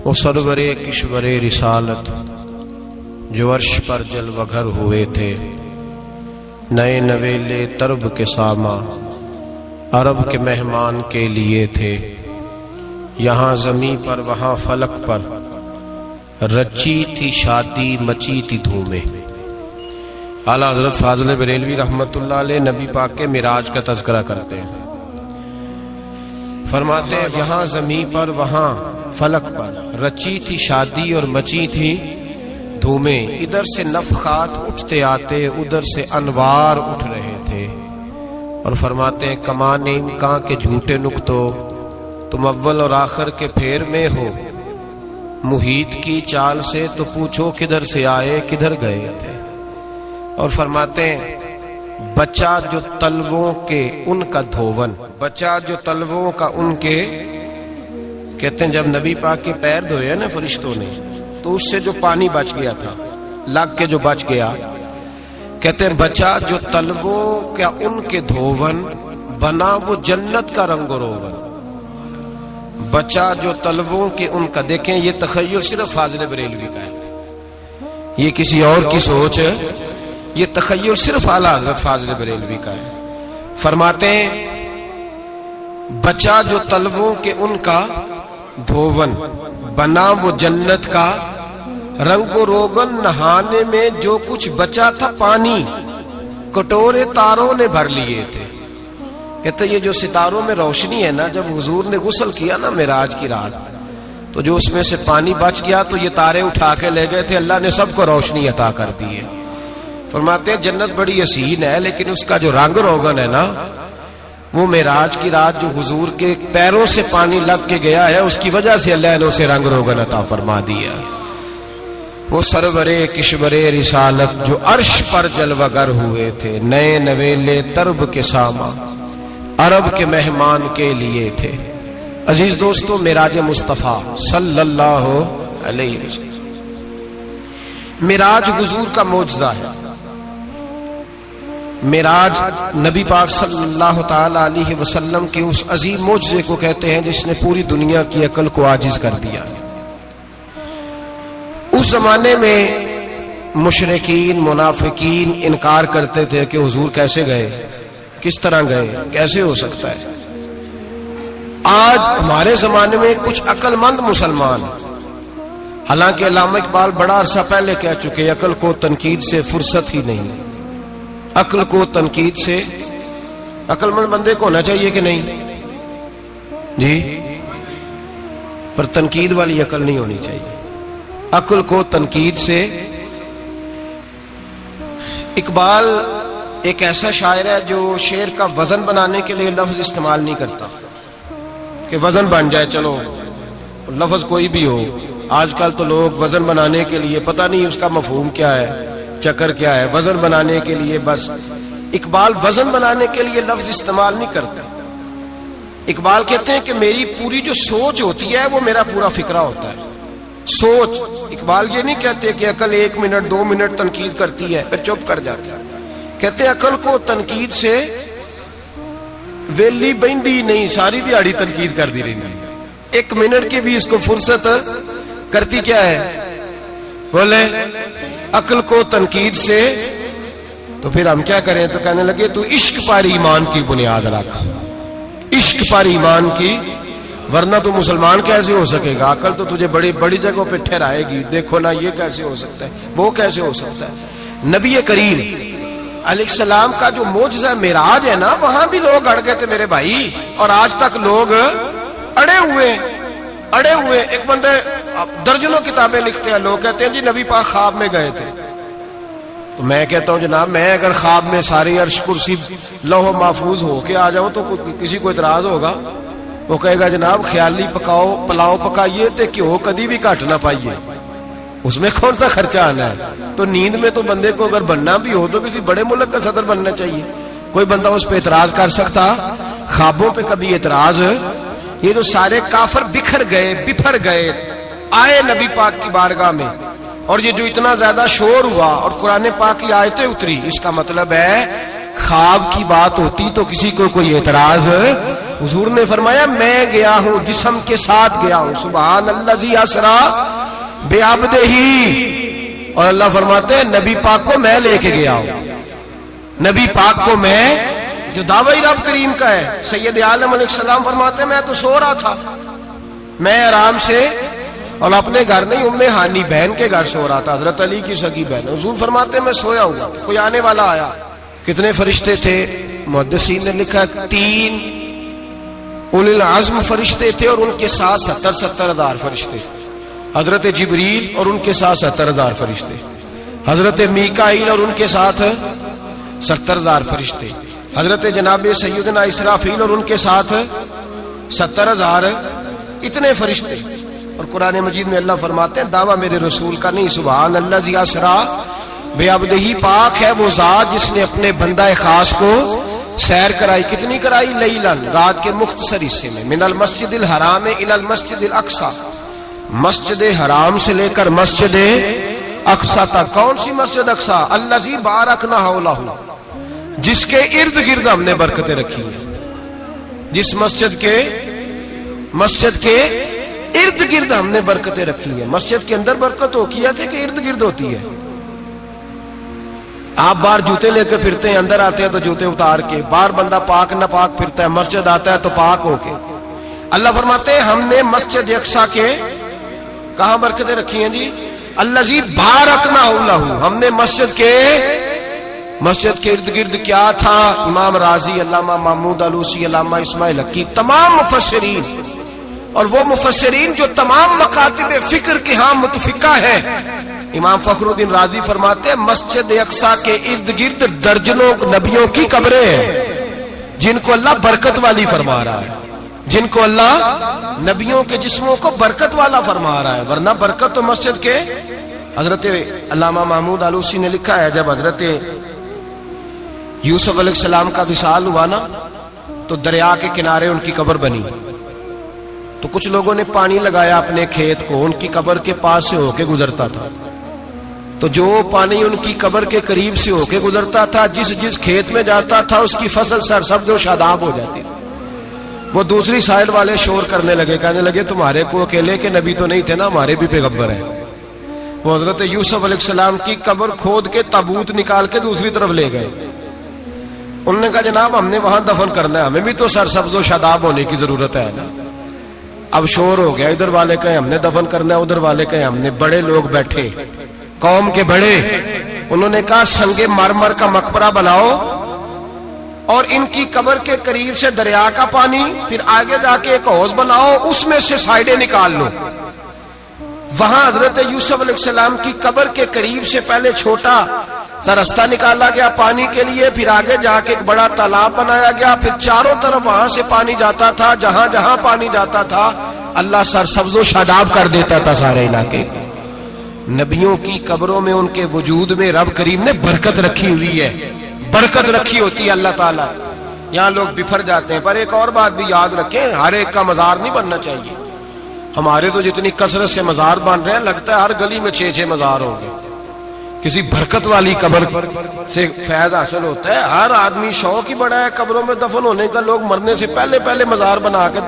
وہ سرور کشور رسالت جو عرش پر جلوہ گر ہوئے تھے، نئے نویلے طرب کے ساما عرب کے مہمان کے لیے تھے، یہاں زمیں پر وہاں فلک پر رچی تھی شادی مچی تھی دھومیں۔ اعلیٰ حضرت فاضل بریلوی رحمۃ اللہ علیہ نبی پاک کے معراج کا تذکرہ کرتے ہیں، فرماتے ہیں یہاں زمیں پر وہاں فلک پر رچی تھی شادی اور مچی تھی دھومیں، ادھر سے نفخات اٹھتے آتے ادھر سے انوار اٹھ رہے تھے، اور فرماتے ہیں کمان امکان کے جھوٹے نکتو تم اول اور آخر کے پھیر میں ہو، محیط کی چال سے تو پوچھو کدھر سے آئے کدھر گئے تھے۔ اور فرماتے ہیں بچہ جو تلووں کے ان کا دھوون، بچہ جو تلووں کا ان کے، کہتے ہیں جب نبی پاک کے پیر دھوئے نا فرشتوں نے تو اس سے جو پانی بچ گیا تھا لگ کے جو بچ گیا، کہتے ہیں بچہ جو تلووں کا ان کے دھوون بنا وہ جنت کا رنگ و روغن، بچہ جو تلووں کے ان کا۔ دیکھیں یہ تخیل صرف فاضل بریلوی کا ہے، یہ کسی اور کی سوچ ہے، یہ تخیل صرف اعلیٰ حضرت فاضل بریلوی کا ہے۔ فرماتے ہیں بچہ جو تلووں کے ان کا دھوون بنا وہ جنت کا رنگ و روغن، نہانے میں جو کچھ بچا تھا پانی کٹورے تاروں نے بھر لیے تھے۔ کہتے یہ جو ستاروں میں روشنی ہے نا، جب حضور نے غسل کیا نا معراج کی رات تو جو اس میں سے پانی بچ گیا تو یہ تارے اٹھا کے لے گئے تھے، اللہ نے سب کو روشنی عطا کر دی ہے۔ فرماتے ہیں جنت بڑی حسین ہے لیکن اس کا جو رنگ روغن ہے نا، وہ معراج کی رات جو حضور کے پیروں سے پانی لگ کے گیا ہے اس کی وجہ سے اللہ نے اسے رنگ روغن عطا فرما دیا۔ وہ سرور کشور رسالت جو عرش پر جلوہ گر ہوئے تھے، نئے نویلے طرب کے ساما عرب کے مہمان کے لیے تھے۔ عزیز دوستو، معراج مصطفیٰ صلی اللہ علیہ وسلم، معراج حضور کا معجزہ ہے۔ معراج نبی پاک صلی اللہ تعالی علیہ وسلم کے اس عظیم معجزے کو کہتے ہیں جس نے پوری دنیا کی عقل کو عاجز کر دیا۔ اس زمانے میں مشرکین منافقین انکار کرتے تھے کہ حضور کیسے گئے، کس طرح گئے، کیسے ہو سکتا ہے۔ آج ہمارے زمانے میں کچھ عقل مند مسلمان، حالانکہ علامہ اقبال بڑا عرصہ پہلے کہہ چکے عقل کو تنقید سے فرصت ہی نہیں، عقل کو تنقید سے، عقل مند بندے کو ہونا چاہیے کہ نہیں جی، پر تنقید والی عقل نہیں ہونی چاہیے، عقل کو تنقید سے۔ اقبال ایک ایسا شاعر ہے جو شعر کا وزن بنانے کے لیے لفظ استعمال نہیں کرتا کہ وزن بن جائے، چلو لفظ کوئی بھی ہو۔ آج کل تو لوگ وزن بنانے کے لیے پتہ نہیں اس کا مفہوم کیا ہے، چکر کیا ہے، وزن بنانے کے لیے بس۔ اقبال وزن بنانے کے لیے لفظ استعمال نہیں کرتا۔ اقبال کہتے ہیں کہ میری پوری جو سوچ ہوتی ہے وہ میرا پورا فکرہ ہوتا ہے، سوچ۔ اقبال یہ نہیں کہتے کہ عقل 1 منٹ 2 منٹ تنقید کرتی ہے پھر چپ کر جاتی ہے، کہتے عقل کو تنقید سے ویلی بہندی نہیں، ساری دیہڑی تنقید کر دی رہی، 1 منٹ کی بھی اس کو فرصت کرتی کیا ہے، بولے عقل کو تنقید سے۔ تو پھر ہم کیا کریں، تو کہنے لگے تو عشق پر ایمان کی بنیاد رکھ، عشق پر ایمان کی، ورنہ تو مسلمان کیسے ہو سکے گا، عقل تو تجھے بڑی بڑی جگہوں پہ ٹھہرائے گی، دیکھو نا یہ کیسے ہو سکتا ہے، وہ کیسے ہو سکتا ہے۔ نبی کریم علیہ السلام کا جو معجزہ معراج ہے نا، وہاں بھی لوگ اڑ گئے تھے میرے بھائی، اور آج تک لوگ اڑے ہوئے۔ ایک بندے درجنوں کتابیں لکھتے ہیں، لوگ کہتے ہیں جی نبی پاک خواب میں گئے تھے، تو میں کہتا ہوں جناب میں اگر خواب میں ساری عرش کرسی لوح محفوظ ہو کے آ جاؤں تو کسی کو اعتراض ہوگا؟ وہ کہے گا جناب خیالی پلاؤ پکائیے تے کیوں کدی بھی گھٹ نہ پائیے، اس میں کون سا خرچہ آنا ہے۔ تو نیند میں تو بندے کو اگر بننا بھی ہو تو کسی بڑے ملک کا صدر بننا چاہیے، کوئی بندہ اس پہ اعتراض کر سکتا؟ خوابوں پہ کبھی اعتراض؟ یہ جو سارے کافر بکھر گئے آئے نبی پاک کی بارگاہ میں، اور یہ جو اتنا زیادہ شور ہوا اور قرآن پاک کی آیتیں اتری، اس کا مطلب ہے خواب کی بات ہوتی تو کسی کو کوئی اعتراض حضور نے فرمایا میں گیا ہوں، جسم کے ساتھ گیا ہوں، سبحان الذی اسرا بعبدہ، اور اللہ فرماتے ہیں نبی پاک کو میں لے کے گیا ہوں، نبی پاک کو میں، جو دعوی رب کریم کا ہے۔ سید عالم علیہ السلام فرماتے ہیں میں تو سو رہا تھا، میں آرام سے، اور اپنے گھر نہیں، ام ہانی بہن کے گھر سو رہا تھا، حضرت علی کی سگی بہن۔ حضور فرماتے ہیں میں سویا ہوا، کوئی آنے والا آیا۔ کتنے فرشتے تھے؟ محدثین نے لکھا 3 اولی العزم فرشتے تھے، اور ان کے ساتھ 70 ہزار فرشتے، حضرت جبریل اور ان کے ساتھ 70 ہزار فرشتے، حضرت میکائیل اور ان کے ساتھ 70 ہزار فرشتے، حضرت جناب سیدنا اسرافیل اور ان کے ساتھ 70 ہزار، اتنے فرشتے۔ اور قرآن مجید میں اللہ فرماتے ہیں دعویٰ میرے رسول کا نہیں، سبحان الذی اسرا بعبدہ، پاک ہے وہ ذات جس نے اپنے بندہ خاص کو سیر کرائی۔ کتنی کرائی؟ لیلاً، رات کے مختصر حصے میں، من المسجد الحرام الی المسجد الاقصی، مسجد حرام سے لے کر مسجد اقصی تک۔ کون سی مسجد اقصی؟ الذی بارکنا حولہ، جس کے ارد گرد ہم نے برکتیں رکھی ہیں، جس مسجد کے ارد گرد ہم نے برکتیں رکھی ہیں۔ مسجد کے اندر برکت ہوتی ہے کہ ارد گرد ہوتی ہے؟ آپ باہر جوتے لے کے پھرتے ہیں، اندر آتے ہیں تو جوتے اتار کے، باہر بندہ پاک نہ پاک پھرتا ہے، مسجد آتا ہے تو پاک ہو کے۔ اللہ فرماتے ہیں ہم نے مسجد اقصی کے کہاں برکتیں رکھی ہیں جی؟ الذی بارکنا حولہ، ہم نے مسجد کے ارد گرد کیا تھا؟ امام راضی، علامہ محمود آلوسی، علامہ اسماعیل حقی، تمام مفسرین، اور وہ مفسرین جو تمام مکاتب فکر کے ہاں متفقہ ہیں۔ امام فخر الدین رازی فرماتے ہیں مسجد اقصی کے ارد گرد درجنوں نبیوں کی قبریں ہیں، جن کو اللہ برکت والی فرما رہا ہے، جن کو اللہ نبیوں کے جسموں کو برکت والا فرما رہا ہے، ورنہ برکت تو مسجد کے۔ حضرت علامہ محمود آلوسی نے لکھا ہے جب حضرت یوسف علیہ السلام کا وصال ہوا نا، تو دریا کے کنارے ان کی قبر بنی، تو کچھ لوگوں نے پانی لگایا اپنے کھیت کو، ان کی قبر کے پاس سے ہو کے گزرتا تھا، تو جو پانی ان کی قبر کے قریب سے ہو کے گزرتا تھا، جس کھیت میں جاتا تھا اس کی فصل سرسبز و شاداب ہو جاتی تھی۔ وہ دوسری سائڈ والے شور کرنے لگے، کہنے لگے تمہارے کو اکیلے کے نبی تو نہیں تھے نا، ہمارے بھی پیغمبر ہیں۔ وہ حضرت یوسف علیہ السلام کی قبر کھود کے تابوت نکال کے دوسری طرف لے گئے۔ انہوں نے کہا جناب ہم نے وہاں دفن کرنا ہے، ہمیں بھی تو سرسبز و شاداب ہونے کی ضرورت ہے نا۔ اب شور ہو گیا، ادھر والے کہیں ہم نے دفن کرنا ہے، ادھر والے کہیں ہم نے۔ بڑے لوگ بیٹھے، قوم کے بڑے، انہوں نے کہا سنگ مرمر کا مقبرہ بناؤ، اور ان کی قبر کے قریب سے دریا کا پانی، پھر آگے جا کے ایک حوض بناؤ، اس میں سے سائڈیں نکال لو۔ وہاں حضرت یوسف علیہ السلام کی قبر کے قریب سے پہلے چھوٹا سا راستہ نکالا گیا پانی کے لیے، پھر آگے جا کے ایک بڑا تالاب بنایا گیا، پھر چاروں طرف وہاں سے پانی جاتا تھا، جہاں جہاں پانی جاتا تھا اللہ سرسبز و شاداب کر دیتا تھا سارے علاقے کو۔ نبیوں کی قبروں میں ان کے وجود میں رب کریم نے برکت رکھی ہوئی ہے، برکت رکھی ہوتی ہے اللہ تعالیٰ۔ یہاں لوگ بفر جاتے ہیں، پر ایک اور بات بھی یاد رکھیں، ہر ایک کا مزار نہیں بننا چاہیے۔ ہمارے تو جتنی کثرت سے مزار بن رہے ہیں، لگتا ہے ہر گلی میں 6 مزار ہوں گے۔ کسی برکت والی قبر سے فیض حاصل ہوتا ہے۔ ہر آدمی شوق ہی بڑا ہے قبروں میں دفن ہونے کا، لوگ مرنے سے پہلے مزار بنا کے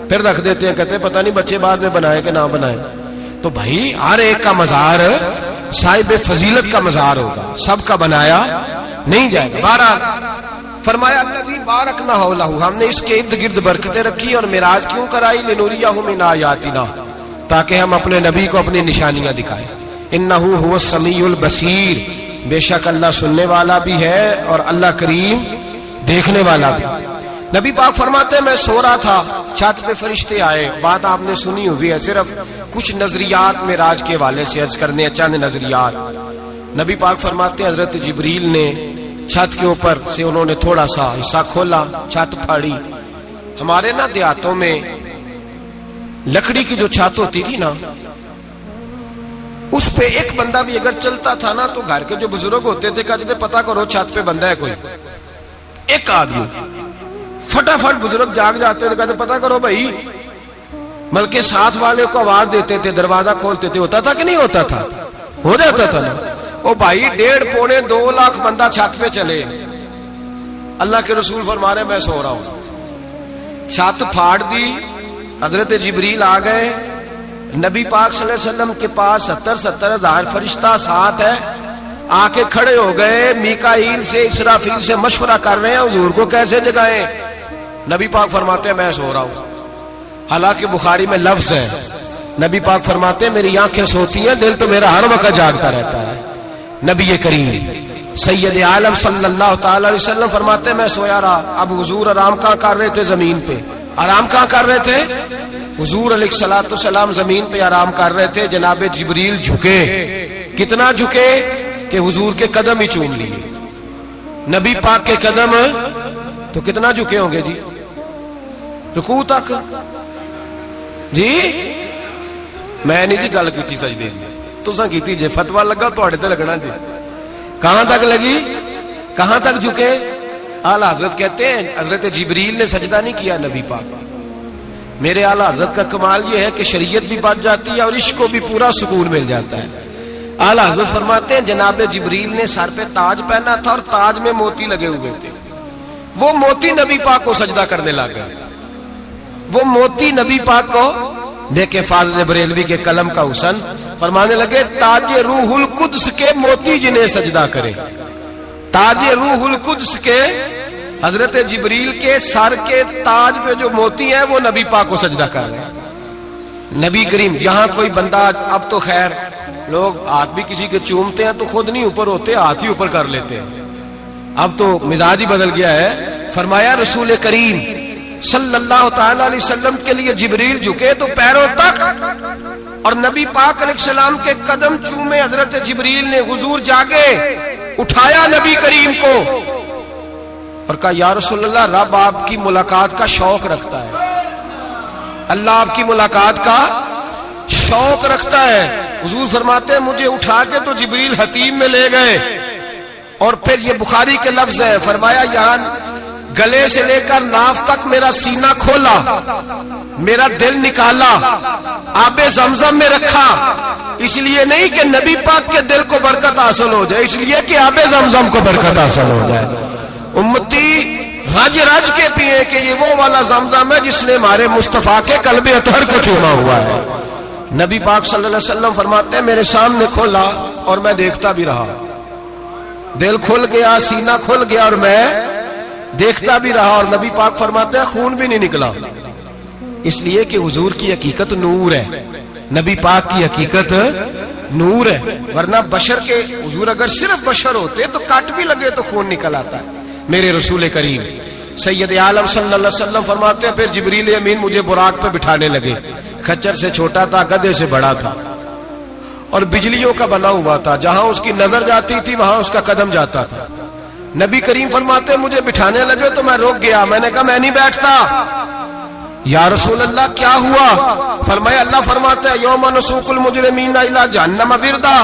پھر رکھ دیتے ہیں، کہتے ہیں پتہ نہیں بچے بعد میں بنائے کہ نہ بنائے۔ تو بھائی ہر ایک کا مزار صاحب فضیلت کا مزار ہوگا، سب کا بنایا نہیں جائے گا۔ بہرحال فرمایا الذی بارکنا حولہ، ہم نے اس کے ارد گرد برکتیں رکھی، اور معراج کیوں کرائی؟ لنریہ من آیاتنا، تاکہ ہم اپنے نبی کو اپنی نشانیاں دکھائیں۔ انہ هو السمیع البصیر، بے شک اللہ سننے والا بھی ہے اور اللہ کریم دیکھنے والا بھی۔ نبی پاک فرماتے ہیں میں سو رہا تھا، چھت پہ فرشتے آئے، بات آپ نے سنی ہوئی ہے، صرف کچھ نظریات معراج کے حوالے سے عرض کرنے، چند نظریات۔ نبی پاک فرماتے ہیں حضرت جبریل نے چھت کے اوپر سے انہوں نے تھوڑا سا حصہ کھولا، چھت پھاڑی۔ ہمارے نا دیہاتوں میں لکڑی کی جو چھت ہوتی تھی نا، اس پہ ایک بندہ بھی اگر چلتا تھا نا، تو گھر کے جو بزرگ ہوتے تھے کہتے تھے پتہ کرو چھت پہ بندہ ہے کوئی۔ ایک آدمی فٹافٹ بزرگ جاگ جاتے تھے، کہتے پتہ کرو بھائی، بلکہ ساتھ والے کو آواز دیتے تھے، دروازہ کھولتے تھے۔ ہوتا تھا کہ نہیں ہوتا تھا؟ ہو جاتا تھا نا۔ او بھائی 1.5 پونے 2 لاکھ بندہ چھت پہ چلے، اللہ کے رسول فرما رہے ہیں میں سو رہا ہوں، چھت پھاڑ دی, حضرت جبریل آ گئے, نبی پاک صلی اللہ علیہ وسلم کے پاس 70 ہزار فرشتہ ساتھ ہے, آ کے کھڑے ہو گئے, میکائیل سے اسرافیل سے مشورہ کر رہے ہیں حضور کو کیسے جگائیں. نبی پاک فرماتے ہیں میں سو رہا ہوں. حالانکہ بخاری میں لفظ ہے, نبی پاک فرماتے ہیں میری آنکھیں سوتی ہیں, دل تو میرا ہر وقت جاگتا رہتا ہے. نبی کریم سید عالم صلی اللہ تعالی علیہ وسلم فرماتے ہیں میں سویا رہا. اب حضور آرام کہاں کر رہے تھے؟ زمین پہ. آرام کہاں کر رہے تھے؟ حضور علیہ الصلوۃ والسلام زمین پہ آرام کر رہے تھے. جناب جبریل جھکے, کتنا جھکے کہ حضور کے قدم ہی چوم لیے. نبی پاک کے قدم تو کتنا جھکے ہوں گے جی, رکوع تک. جی میں نہیں جی گل کی سجدے دی, تساں کیتی جے, فتوا لگا تواڈے تے لگنا جی. کہاں تک لگی, کہاں تک جھکے؟ اعلیٰ حضرت کہتے ہیں حضرت جبریل نے سجدہ نہیں کیا نبی پاک. میرے اعلیٰ حضرت کا کمال یہ ہے کہ شریعت بھی بچ جاتی ہے اور عشق کو بھی پورا سکون مل جاتا ہے. اعلیٰ حضرت فرماتے ہیں جناب جبریل نے سر پہ تاج پہنا تھا اور تاج میں موتی لگے ہوئے تھے. وہ موتی نبی پاک کو سجدہ کرنے لگ گئے. وہ موتی نبی پاک کو دیکھیں, فاضل بریلوی کے قلم کا حسن, فرمانے لگے تاج روح القدس کے موتی جنہیں سجدہ کرے. تاج روح القدس کے حضرت جبریل کے سر کے تاج پہ جو موتی ہیں وہ نبی پاک کو سجدہ کر رہے ہیں. نبی کریم یہاں کوئی بندہ, اب تو خیر لوگ ہاتھ بھی کسی کے چومتے ہیں تو خود نہیں اوپر ہوتے, ہاتھ ہی اوپر کر لیتے ہیں. اب تو مزاج ہی بدل گیا ہے. فرمایا رسول کریم صلی اللہ تعالی علیہ وسلم کے لیے جبریل جھکے تو پیروں تک, اور نبی پاک علیہ السلام کے قدم چومے. حضرت جبریل نے حضور جاگے, اٹھایا نبی کریم کو اور کہا یا رسول اللہ, رب آپ کی ملاقات کا شوق رکھتا ہے, اللہ آپ کی ملاقات کا شوق رکھتا ہے. حضور فرماتے ہیں مجھے اٹھا کے تو جبریل حتیم میں لے گئے, اور پھر یہ بخاری کے لفظ ہے, فرمایا یہاں گلے سے لے کر ناف تک میرا سینہ کھولا, میرا دل نکالا, آب زمزم میں رکھا. اس لیے نہیں کہ نبی پاک کے دل کو برکت حاصل ہو جائے, اس لیے کہ آب زمزم کو برکت حاصل ہو جائے. امتی رج رج کے پیے کہ یہ وہ والا زمزم ہے جس نے ہمارے مصطفیٰ کے قلب اطہر کو چوما ہوا ہے. نبی پاک صلی اللہ علیہ وسلم فرماتے ہیں میرے سامنے کھولا اور میں دیکھتا بھی رہا. دل کھل گیا, سینہ کھل گیا اور میں دیکھتا بھی رہا. اور نبی پاک فرماتے ہیں خون بھی نہیں نکلا, اس لیے کہ حضور کی حقیقت نور ہے, نبی پاک کی حقیقت نور ہے. ورنہ بشر کے حضور اگر صرف بشر ہوتے تو کٹ بھی لگے تو خون نکل آتا ہے. میرے رسول کریم سید عالم صلی اللہ علیہ وسلم فرماتے ہیں پھر جبریل امین مجھے براق پہ بٹھانے لگے. خچر سے چھوٹا تھا, گدھے سے بڑا تھا, اور بجلیوں کا بنا ہوا تھا. جہاں اس کی نظر جاتی تھی وہاں اس کا قدم جاتا تھا. نبی کریم فرماتے ہیں مجھے بٹھانے لگے تو میں رک گیا. میں نے کہا میں نہیں بیٹھتا. یا رسول اللہ کیا ہوا؟ فرمایا اللہ فرماتا ہے یوم نسوق المجرمین الی جہنم وردا,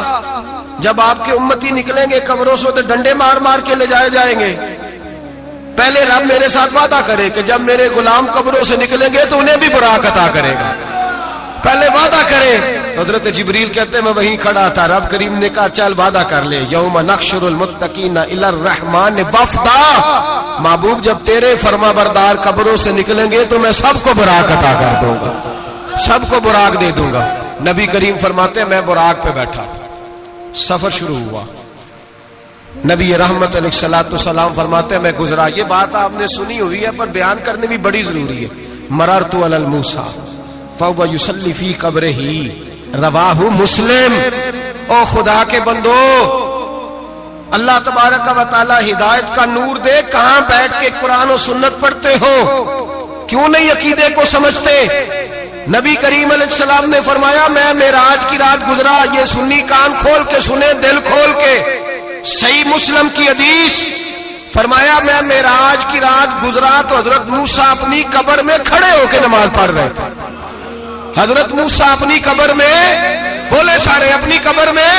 جب آپ کے امتی نکلیں گے قبروں سے تو ڈنڈے مار مار کے لے جائے جائیں گے. پہلے رب میرے ساتھ وعدہ کرے کہ جب میرے غلام قبروں سے نکلیں گے تو انہیں بھی براق عطا کرے گا. پہلے وعدہ کرے. حضرت جبریل کہتے ہیں میں وہیں کھڑا تھا. رب کریم نے کہا چل وعدہ کر لے, یوم نحشر المتقین الی الرحمن وفدا, محبوب جب تیرے فرما بردار قبروں سے نکلیں گے تو میں سب کو براق عطا کر دوں گا, سب کو براق دے دوں گا. نبی کریم فرماتے ہیں میں براق پہ بیٹھا, سفر شروع ہوا. نبی رحمت علیہ الصلوۃ والسلام فرماتے ہیں میں گزرا. یہ بات آپ نے سنی ہوئی ہے پر بیان کرنے بھی بڑی ضروری ہے. مررت علی الموسیٰ فهو یصلی فی قبرہ رواہ مسلم. او خدا کے بندو, اللہ تبارک و تعالی ہدایت کا نور دے, کہاں بیٹھ کے قرآن و سنت پڑھتے ہو, کیوں نہیں عقیدے کو سمجھتے؟ نبی کریم علیہ السلام نے فرمایا میں معراج کی رات گزرا. یہ سنی کان کھول کے سنے, دل کھول کے. صحیح مسلم کی حدیث, فرمایا میں معراج کی رات گزرا تو حضرت موسیٰ اپنی قبر میں کھڑے ہو کے نماز پڑھ رہے تھے. حضرت موسیٰ اپنی قبر میں, بولے سارے اپنی قبر میں,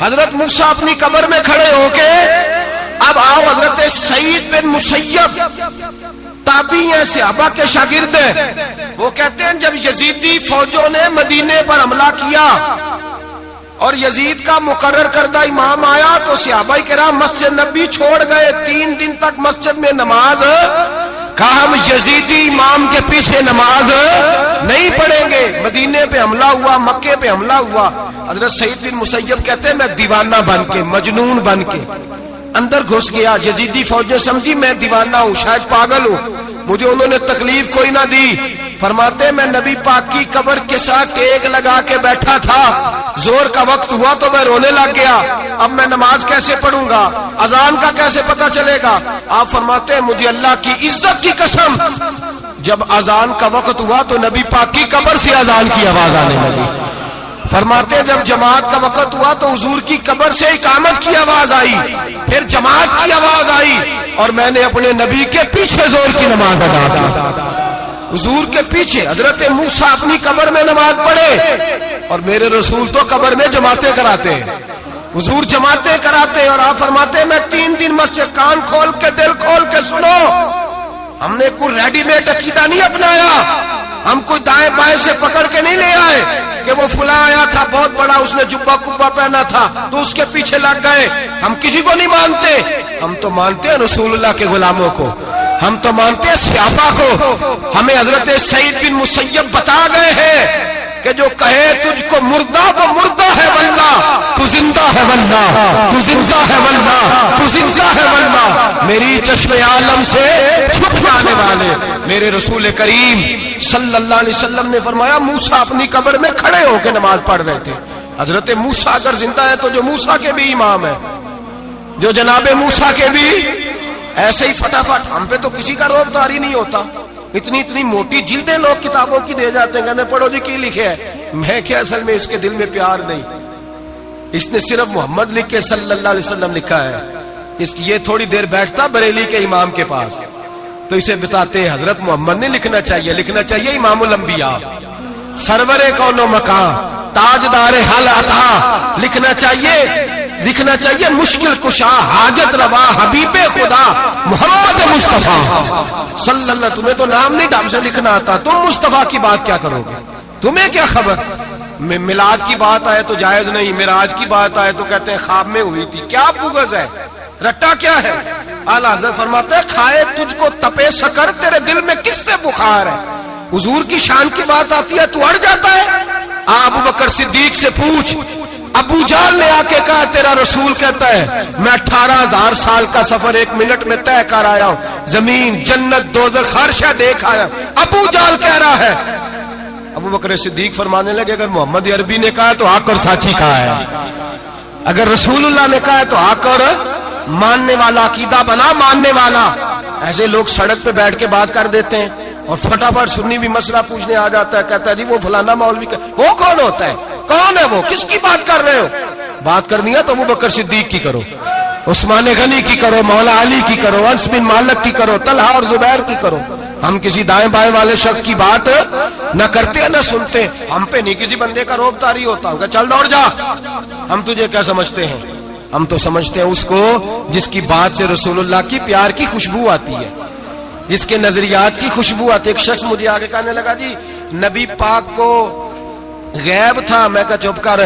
حضرت موسیٰ اپنی قبر میں کھڑے ہو کے. اب آؤ حضرت سعید بن مسیب تابعی ہیں, صحابہ کے شاگرد ہیں. وہ کہتے ہیں جب یزیدی فوجوں نے مدینے پر حملہ کیا اور یزید کا مقرر کردہ امام آیا تو صحابہ کرام مسجد نبی چھوڑ گئے. 3 دن تک مسجد میں نماز کہا ہم یزیدی امام کے پیچھے نماز نہیں پڑھیں گے. مدینے پہ حملہ ہوا, مکے پہ حملہ ہوا. حضرت سعید بن مسیب کہتے ہیں میں دیوانہ بن کے, مجنون بن کے اندر گھس گیا. یزیدی فوجیں سمجھی میں دیوانہ ہوں, شاید پاگل ہوں, مجھے انہوں نے تکلیف کوئی نہ دی. فرماتے میں نبی پاک کی قبر کے ساتھ ٹیک لگا کے بیٹھا تھا, زور کا وقت ہوا تو میں رونے لگ گیا. اب میں نماز کیسے پڑھوں گا, اذان کا کیسے پتہ چلے گا. آپ فرماتے ہیں مجھے اللہ کی عزت کی قسم, جب اذان کا وقت ہوا تو نبی پاک کی قبر سے اذان کی آواز آنے لگی. فرماتے ہیں جب جماعت کا وقت ہوا تو حضور کی قبر سے اقامت کی آواز آئی, پھر جماعت کی آواز آئی, اور میں نے اپنے نبی کے پیچھے زور کی نماز ادا کی. حضور کے پیچھے حضرت موسیٰ اپنی قبر میں نماز پڑھے, اور میرے رسول تو قبر میں جماعتیں کراتے ہیں. حضور جماعتیں کراتے, اور آپ فرماتے ہیں میں 3 دن مسجد, کان کھول کے دل کھول کے سنو, ہم نے کوئی ریڈی میڈ عقیدہ نہیں اپنایا, ہم کوئی دائیں بائیں سے پکڑ کے نہیں لے آئے کہ وہ فلاں آیا تھا بہت بڑا, اس نے جبہ کبا پہنا تھا تو اس کے پیچھے لگ گئے. ہم کسی کو نہیں مانتے, ہم تو مانتے ہیں رسول اللہ کے غلاموں کو, ہم تو مانتے ہیں صحابہ کو. ہمیں حضرت سعید بن مسیب بتا گئے ہیں کہ جو کہے تجھ کو مردہ وہ مردہ ہے واللہ, تو زندہ ہے واللہ, تو زندہ ہے واللہ, تو زندہ ہے واللہ. میری چشم عالم سے چھپ جانے والے میرے رسول کریم صلی اللہ علیہ وسلم نے فرمایا موسیٰ اپنی قبر میں کھڑے ہو کے نماز پڑھ رہے تھے. حضرت موسیٰ اگر زندہ ہے تو جو موسیٰ کے بھی امام ہے, جو جناب موسیٰ کے بھی ایسے ہی فٹافٹ. ہم پہ تو کسی کا روب طاری نہیں ہوتا, اتنی موٹی جلدیں لوگ کتابوں کی دے جاتے ہیں, کہتے پڑھو جی کی لکھے ہے. میں کیا, اصل میں اس کے دل میں پیار نہیں, اس نے صرف محمد لکھ کے صلی اللہ علیہ وسلم لکھا ہے. یہ تھوڑی دیر بیٹھتا بریلی کے امام کے پاس تو اسے بتاتے ہیں حضرت محمد نہیں لکھنا چاہیے, لکھنا چاہیے امام الانبیاء, سرور کون و مکان, تاجدار حل عطا, لکھنا چاہیے مشکل کشا, حاجت روا, حبیب خدا محمد مصطفیٰ صلی اللہ. تمہیں تو نام نہیں ڈھنگ سے لکھنا آتا, تم مصطفیٰ کی بات کیا کرو گے, تمہیں کیا خبر. میلاد کی بات آئے تو جائز نہیں, معراج کی بات آئے تو کہتے ہیں خواب میں ہوئی تھی. کیا بغض ہے, رٹا کیا ہے. اعلیٰ حضرت فرماتے ہیں کھائے تجھ کو تپے سکر, تیرے دل میں کس سے بخار ہے. حضور کی شان کی بات آتی ہے تو اڑ جاتا ہے. ابو بکر صدیق سے پوچھ, ابو جہل نے آ کے کہا تیرا رسول کہتا ہے میں 18,000 سال کا سفر 1 منٹ میں طے کر آیا ہوں, زمین جنت دوزخ ہر شے دیکھ آیا. ابو جہل کہہ رہا ہے. ابو بکر صدیق فرمانے لگے اگر محمد عربی نے کہا تو حق اور سچی کہا ہے, اگر رسول اللہ نے کہا تو حق اور ماننے والا, عقیدہ بنا ماننے والا. ایسے لوگ سڑک پہ بیٹھ کے بات کر دیتے ہیں اور فٹافٹ سنی بھی مسئلہ پوچھنے آ جاتا ہے, کہتا ہے جی وہ فلانا مولوی کا, وہ کون ہوتا ہے, کون ہے وہ, کس کی بات کر رہے ہو. بات کرنی ہے تو ابو بکر صدیق کی کرو, عثمان غنی کی کرو, مولا علی کی کرو, انس بن مالک کی کرو, طلحہ اور زبیر کی کرو. ہم کسی دائیں بائیں والے شخص کی بات نہ کرتے نہ سنتے. ہم پہ نہیں کسی بندے کا روب طاری ہوتا, کہ چل دوڑ جا, ہم تجھے کیا سمجھتے ہیں. ہم تو سمجھتے ہیں اس کو جس کی بات سے رسول اللہ کی پیار کی خوشبو آتی ہے, جس کے نظریات کی خوشبو آتی ہے. ایک شخص مجھے آگے کہنے لگا جی نبی پاک کو غیب تھا. میں کہا چپ کر,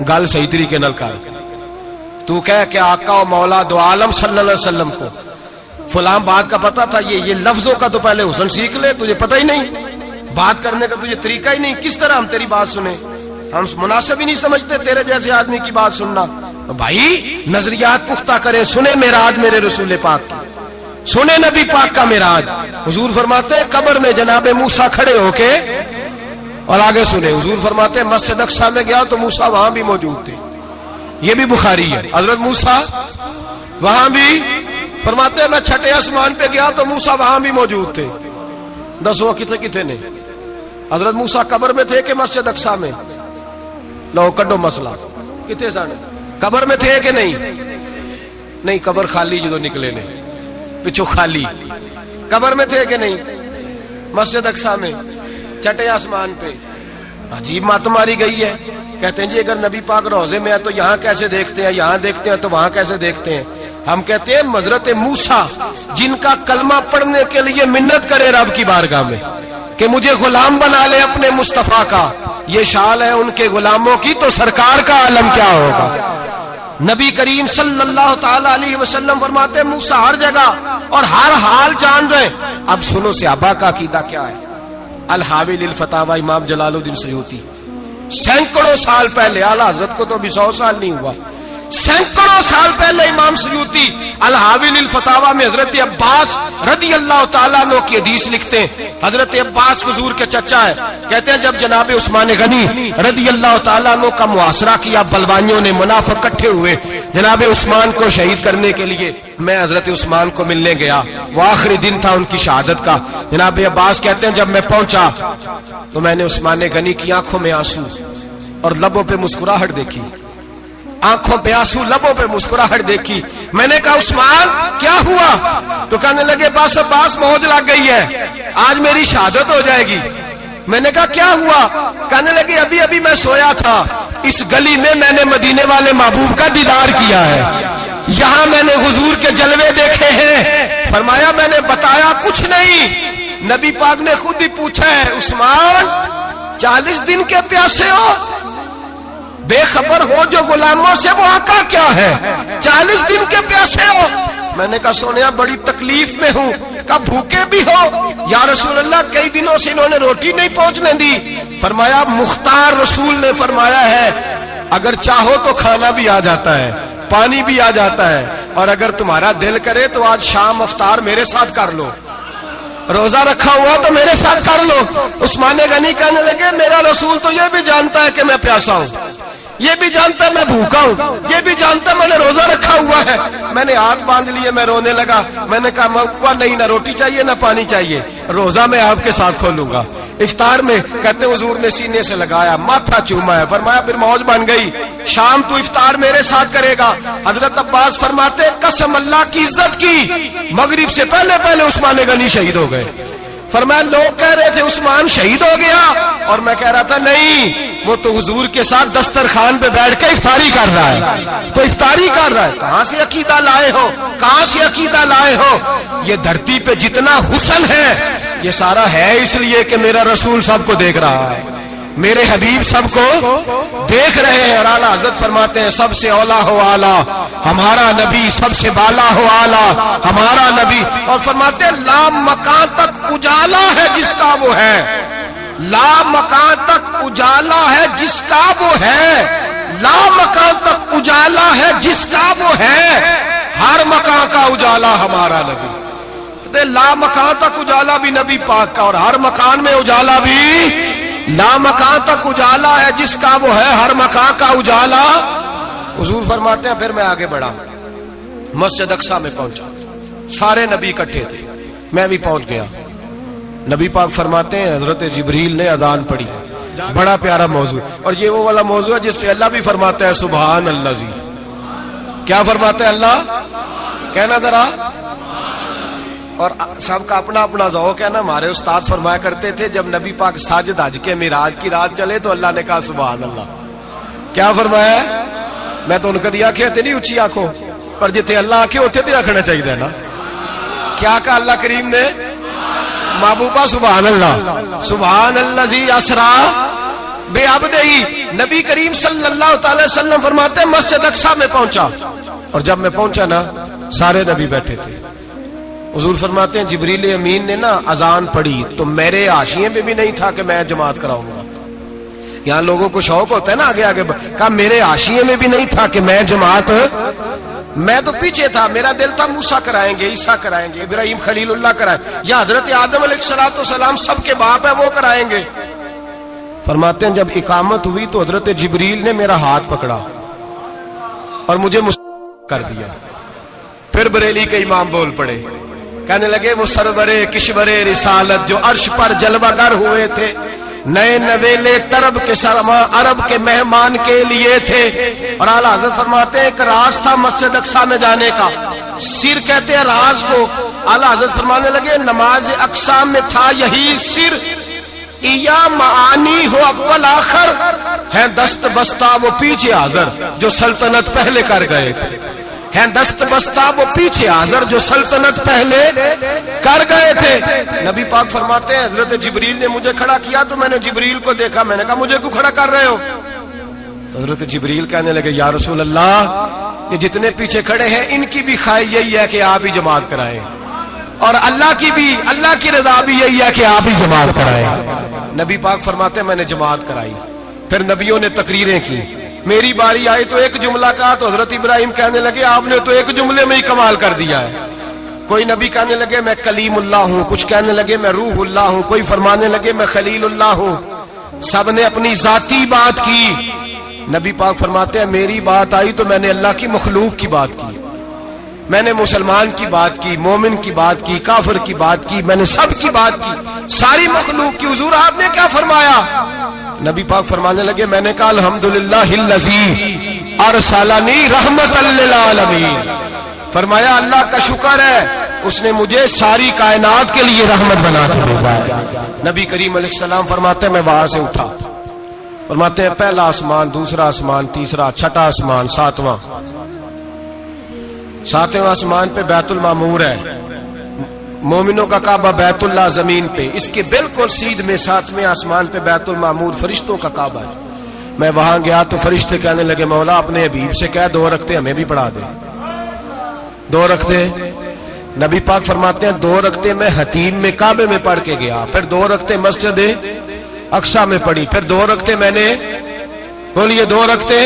گل صحیح طریقے نال کر. تو کہہ کہ آقا و مولا دو عالم صلی اللہ علیہ وسلم کو فلاں بات کا پتا تھا, یہ لفظوں کا تو پہلے حسن سیکھ لے, تجھے پتہ ہی نہیں, بات کرنے کا تجھے طریقہ ہی نہیں, کس طرح ہم تیری بات سنیں. ہم مناسب ہی نہیں سمجھتے تیرے جیسے آدمی کی بات سننا. بھائی نظریات پختہ کریں, سنیں معراج میرے رسول پاک کی, سنیں نبی پاک کا معراج. حضور فرماتے ہیں قبر میں جناب موسیٰ کھڑے ہو کے, اور آگے سنیں حضور فرماتے ہیں مسجد اقصی میں گیا تو موسیٰ وہاں بھی موجود تھے. یہ بھی بخاری ہے. حضرت موسیٰ وہاں بھی, فرماتے ہیں میں 6 آسمان پہ گیا تو موسیٰ وہاں بھی موجود تھے. دسو کتنے نے, حضرت موسیٰ قبر میں تھے کہ مسجد اقصی میں؟ لو کڈو مسئلہ, کتنے سن قبر میں تھے کہ نہیں, قبر خالی جدو نکلے نے پچھو خالی, قبر میں تھے کہ نہیں, مسجد اقصی میں 6 آسمان پہ. عجیب مات ماری گئی ہے. کہتے ہیں جی اگر نبی پاک روضے میں ہے تو یہاں کیسے دیکھتے ہیں, یہاں دیکھتے ہیں تو وہاں کیسے دیکھتے ہیں. ہم کہتے ہیں حضرت موسیٰ جن کا کلمہ پڑھنے کے لیے منت کرے رب کی بارگاہ میں کہ مجھے غلام بنا لے اپنے مصطفیٰ کا, یہ شان ہے ان کے غلاموں کی, تو سرکار کا عالم کیا ہوگا. نبی کریم صلی اللہ تعالی علیہ وسلم فرماتے ہیں موسیٰ ہر جگہ اور ہر حال جان رہے, اب سنو صحابہ کا عقیدہ کیا ہے. الحاوی للفتاوی امام جلال الدین سیوطی سینکڑوں سال پہلے، اعلیٰ حضرت کو تو ابھی 100 سال نہیں ہوا، سینکڑوں سال پہلے امام سیوطی الحاوی للفتاوی میں حضرت عباس رضی اللہ تعالیٰ عنہ کی حدیث لکھتے ہیں. حضرت عباس حضور کے چچا ہے، کہتے ہیں جب جناب عثمان غنی رضی اللہ تعالیٰ عنہ کا محاصرہ کیا، بلوانیوں نے منافق اکٹھے ہوئے جناب عثمان کو شہید کرنے کے لیے، میں حضرت عثمان کو ملنے گیا، وہ آخری دن تھا ان کی شہادت کا. جناب عباس کہتے ہیں جب میں پہنچا تو میں نے عثمان غنی کی آنکھوں میں آنسو اور لبوں پہ مسکراہٹ دیکھی، آنکھوں پہ آنسو لبوں پہ مسکراہٹ دیکھی. میں نے کہا عثمان کیا ہوا؟ تو کہنے لگے بس عباس موج لگ گئی ہے، آج میری شہادت ہو جائے گی. میں نے کہا کیا ہوا؟ کہنے لگے ابھی ابھی میں سویا تھا، اس گلی میں نے مدینے والے محبوب کا دیدار کیا ہے، یہاں میں نے حضور کے جلوے دیکھے ہیں. فرمایا میں نے بتایا کچھ نہیں، نبی پاک نے خود ہی پوچھا ہے عثمان 40 دن کے پیاسے ہو، بے خبر ہو جو غلاموں سے وہ آقا کیا ہے، 40 دن کے پیاسے ہو. میں نے کہا سونیا بڑی تکلیف میں ہوں. کہا بھوکے بھی ہو؟ یا رسول اللہ کئی دنوں سے انہوں نے روٹی نہیں پہنچنے دی. فرمایا مختار رسول نے فرمایا ہے اگر چاہو تو کھانا بھی آ جاتا ہے، پانی بھی آ جاتا ہے، اور اگر تمہارا دل کرے تو آج شام افطار میرے ساتھ کر لو، روزہ رکھا ہوا تو میرے ساتھ کر لو. عثمان غنی کہنے لگے میرا رسول تو یہ بھی جانتا ہے کہ میں پیاسا ہوں، یہ بھی جانتا ہے میں بھوکا ہوں، یہ بھی جانتا ہے میں نے روزہ رکھا ہوا ہے. میں نے ہاتھ باندھ لیے، میں رونے لگا. میں نے کہا موا نہیں، نہ روٹی چاہیے نہ پانی چاہیے، روزہ میں آپ کے ساتھ کھولوں گا. افطار میں کہتے ہیں حضور نے سینے سے لگایا، ماتھا چوما ہے، فرمایا پھر موج بن گئی، شام تو افطار میرے ساتھ کرے گا. حضرت عباس فرماتے قسم اللہ کی عزت کی مغرب سے پہلے پہلے عثمان غنی شہید ہو گئے. فرمایا لوگ کہہ رہے تھے عثمان شہید ہو گیا، اور میں کہہ رہا تھا نہیں، وہ تو حضور کے ساتھ دسترخوان پہ بیٹھ کے افطاری کر رہا ہے، تو افطاری کر رہا ہے. کہاں سے عقیدہ لائے ہو، کہاں سے عقیدہ لائے ہو؟ یہ دھرتی پہ جتنا حسن ہے یہ سارا ہے اس لیے کہ میرا رسول سب کو دیکھ رہا ہے، میرے حبیب سب کو دیکھ رہے ہیں. اور اعلیٰ حضرت فرماتے ہیں سب سے اولا ہو اعلیٰ ہمارا نبی، سب سے بالا ہو اعلیٰ ہمارا نبی. اور فرماتے ہیں لا مکان تک اجالا ہے جس کا وہ ہے، لا مکان تک اجالا ہے جس کا وہ ہے، لا مکان تک اجالا ہے جس کا وہ ہے، ہر مکان کا اجالا ہمارا نبی. لا مکان تک اجالا بھی نبی پاک کا، اور ہر مکان میں اجالا بھی، لا مکان تک اجالا ہے جس کا وہ ہے، ہر مکان کا اجالا. حضور فرماتے ہیں پھر میں آگے بڑھا، مسجد اقصی میں پہنچا، سارے نبی اکٹھے تھے، میں بھی پہنچ گیا. نبی پاک فرماتے ہیں حضرت جبریل نے اذان پڑھی، بڑا پیارا موضوع، اور یہ وہ والا موضوع ہے جس پہ اللہ بھی فرماتا ہے سبحان اللہ جی. کیا فرماتے ہیں اللہ؟ کہنا ذرا. اور سب کا اپنا اپنا ذوق ہے نا. ہمارے استاد فرمایا کرتے تھے جب نبی پاک ساجد حج کے معراج کی رات چلے تو اللہ نے کہا سبحان اللہ. کیا فرمایا؟ میں تو ان کو دیا کہ نہیں اچھی آنکھوں پر جتنے اللہ آنکھیں ہوتے تھے آخنا چاہیے نا. کیا کہا اللہ کریم نے؟ محبوبہ سبحان اللہ، سبحان اللہ جی اسرا بے عبدہی. نبی کریم صلی اللہ تعالی وسلم فرماتے ہیں مسجد اقصی میں پہنچا، اور جب میں پہنچا نا سارے نبی بیٹھے تھے. حضور فرماتے ہیں جبریل امین نے نا اذان پڑھی تو میرے حاشیے میں بھی نہیں تھا کہ میں جماعت کراؤں گا. یہاں لوگوں کو شوق ہوتا ہے نا آگے آگے، کہا میرے حاشیے میں بھی نہیں تھا کہ میں جماعت، میں تو پیچھے تھا. میرا دل تھا موسیٰ کرائیں گے، عیسیٰ کرائیں گے، ابراہیم خلیل اللہ کرائیں، یا حضرت آدم علیہ السلام سب کے باپ ہے وہ کرائیں گے. فرماتے ہیں جب اقامت ہوئی تو حضرت جبریل نے میرا ہاتھ پکڑا اور مجھے کر دیا. پھر بریلی کے امام بول پڑے، کہنے لگے وہ سرورے کشورے رسالت جو عرش پر جلوہ گر ہوئے تھے، نئے نویلے طرب کے سرما عرب کے مہمان کے لیے تھے. اور اعلیٰ حضرت فرماتے ہیں ایک راز تھا مسجد اقصی میں جانے کا، سر کہتے ہیں راز کو. اعلیٰ حضرت فرمانے لگے نماز اقصی میں تھا یہی سر، یا معانی ہو اول آخر ہے دست بستہ وہ پیچھے حاضر جو سلطنت پہلے کر گئے تھے، ہیں دست بستہ وہ پیچھے حاضر جو سلطنت پہلے کر گئے تھے. نبی پاک فرماتے ہیں حضرت جبریل نے مجھے کھڑا کیا تو میں نے جبریل کو دیکھا، میں نے کہا مجھے کیوں کھڑا کر رہے ہو؟ تو حضرت جبریل کہنے لگے یا رسول اللہ یہ جتنے پیچھے کھڑے ہیں ان کی بھی خواہش یہی ہے کہ آپ ہی جماعت کرائیں. اور اللہ کی رضا بھی یہی ہے کہ آپ ہی جماعت کرائیں۔ نبی پاک فرماتے ہیں میں نے جماعت کرائی، پھر نبیوں نے تقریریں کی، میری باری آئی تو ایک جملہ کہا تو حضرت ابراہیم کہنے لگے آپ نے تو ایک جملے میں ہی کمال کر دیا ہے۔ کوئی نبی کہنے لگے میں کلیم اللہ ہوں، کچھ کہنے لگے میں روح اللہ ہوں، کوئی فرمانے لگے میں خلیل اللہ ہوں، سب نے اپنی ذاتی بات کی۔ نبی پاک فرماتے ہیں میری بات آئی تو میں نے اللہ کی مخلوق کی بات کی، میں نے مسلمان کی بات کی، مومن کی بات کی، کافر کی بات کی، میں نے سب کی بات کی، ساری مخلوق کی۔ حضور آپ نے کیا فرمایا؟ نبی پاک فرمانے لگے میں نے کہا الحمدللہ الذی ارسلنی رحمت للعالمین، فرمایا اللہ کا شکر ہے اس نے مجھے ساری کائنات کے لیے رحمت بنا کے بھیجا ہے۔ نبی کریم علیہ السلام فرماتے ہیں میں وہاں سے اٹھا، فرماتے ہیں پہلا آسمان، دوسرا آسمان، تیسرا، چھٹا آسمان، ساتواں آسمان پہ بیت المعمور ہے، مومنوں کا کعبہ بیت اللہ زمین پہ، اس کے بالکل سیدھ میں ساتویں آسمان پہ بیت المعمور فرشتوں کا کعبہ ہے۔ میں وہاں گیا تو فرشتے کہنے لگے مولا اپنے حبیب سے کہہ 2 رکعتیں ہمیں بھی پڑھا دے۔ 2 رکعتیں، نبی پاک فرماتے ہیں 2 رکعتیں میں حتیم میں کعبے میں پڑھ کے گیا، پھر 2 رکعتیں مسجد اقصی میں پڑھی، پھر 2 رکعتیں میں نے بولیے 2 رکعتیں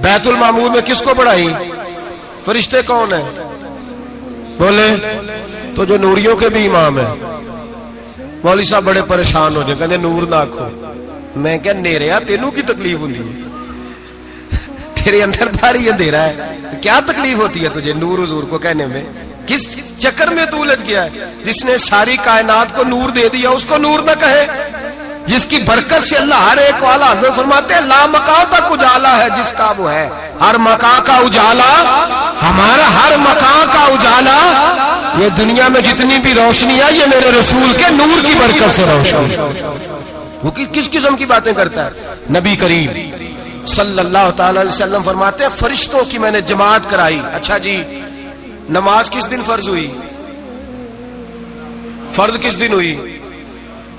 بیت المعمور میں کس کو پڑھائی؟ فرشتے کون ہیں بولے؟ تو جو نوریوں کے بھی امام ہیں۔ مولوی صاحب بڑے پریشان ہو جائے، کہنے نور نہ آکھو۔ میں کہ نیریا تینوں کی تکلیف ہوتی ہے، تیرے اندر بھاری اندھیرا ہے، کیا تکلیف ہوتی ہے تجھے نور حضور کو کہنے میں؟ کس چکر میں تو الجھ گیا ہے؟ جس نے ساری کائنات کو نور دے دیا اس کو نور نہ کہے؟ جس کی برکت سے اللہ ہر ایک والا، حضرت فرماتے ہیں لا مکان تک اجالا ہے جس کا وہ ہے، ہر مکان کا اجالا ہمارا، ہر مکان کا اجالا، یہ دنیا میں جتنی بھی روشنی ہے یہ میرے رسول کے نور کی برکت سے روشنی۔ وہ کس قسم کی باتیں کرتا ہے؟ نبی کریم صلی اللہ تعالی علیہ وسلم فرماتے ہیں فرشتوں کی میں نے جماعت کرائی۔ اچھا جی نماز کس دن فرض ہوئی؟ فرض کس دن ہوئی؟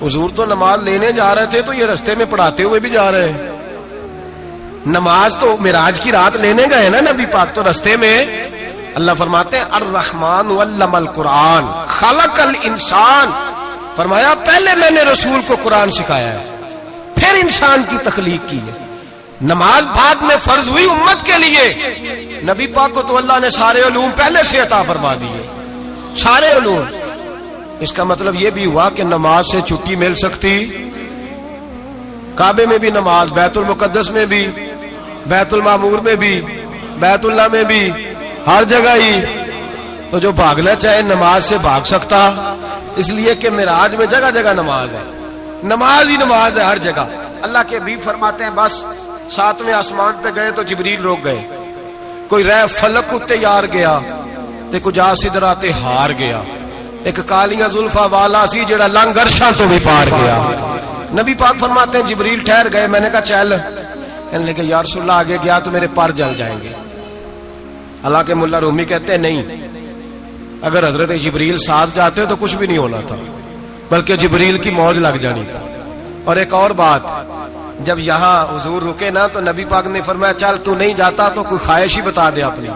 حضور تو نماز لینے جا رہے تھے تو یہ رستے میں پڑھاتے ہوئے بھی جا رہے ہیں۔ نماز تو معراج کی رات لینے گئے نا نبی پاک، تو رستے میں اللہ فرماتے ہیں الرحمن علم القرآن خلق الانسان، فرمایا پہلے میں نے رسول کو قرآن سکھایا ہے پھر انسان کی تخلیق کی ہے۔ نماز بعد میں فرض ہوئی امت کے لیے، نبی پاک کو تو اللہ نے سارے علوم پہلے سے عطا فرما دیے، سارے علوم۔ اس کا مطلب یہ بھی ہوا کہ نماز سے چھٹی مل سکتی، کعبے میں بھی نماز، بیت المقدس میں بھی، بیت المعمور میں بھی، بیت اللہ میں بھی، ہر جگہ ہی۔ تو جو بھاگنا چاہے نماز سے بھاگ سکتا، اس لیے کہ معراج میں جگہ جگہ نماز ہے، نماز ہی نماز ہے ہر جگہ۔ اللہ کے بھی فرماتے ہیں بس 7ویں آسمان پہ گئے تو جبریل روک گئے، کوئی رہ فلک اتے یار گیا تے کجا سدراتے ہار گیا، ایک کالیاں زلفا والا سی جڑا لنگ عرشاں تو بھی پار گیا۔ نبی پاک فرماتے ہیں جبریل ٹھہر گئے، میں نے کہا چل، کہنے لگے یا رسول اللہ آگے گیا تو میرے پر جل جائیں گے۔ حالانکہ ملا رومی کہتے ہیں نہیں، اگر حضرت جبریل ساتھ جاتے تو کچھ بھی نہیں ہونا تھا، بلکہ جبریل کی موج لگ جانی تھی۔ اور ایک اور بات، جب یہاں حضور رکے نا تو نبی پاک نے فرمایا چل تو نہیں جاتا تو کوئی خواہش ہی بتا دے اپنی۔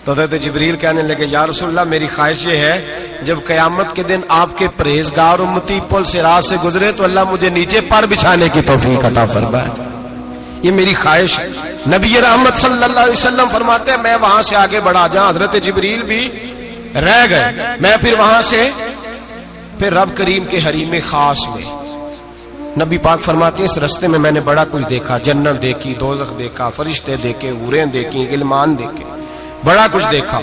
تو حضرت جبریل کہنے لگے یا رسول اللہ میری خواہش یہ ہے جب قیامت کے دن آپ کے پرہیزگار امتی پل سے راہ سے گزرے تو اللہ مجھے نیچے پر بچھانے کی توفیق عطا فرمائے، یہ میری خواہش ہے۔ نبی رحمت صلی اللہ علیہ وسلم فرماتے ہیں میں وہاں سے آگے بڑھا جہاں حضرت جبریل بھی رہ گئے، میں پھر وہاں سے پھر رب کریم کے حریم خاص میں۔ نبی پاک فرماتے ہیں اس رستے میں میں نے بڑا کچھ دیکھا، جنت دیکھی، دوزخ دیکھا، فرشتے دیکھے، حوریں دیکھی، غلمان دیکھے، بڑا کچھ دیکھا۔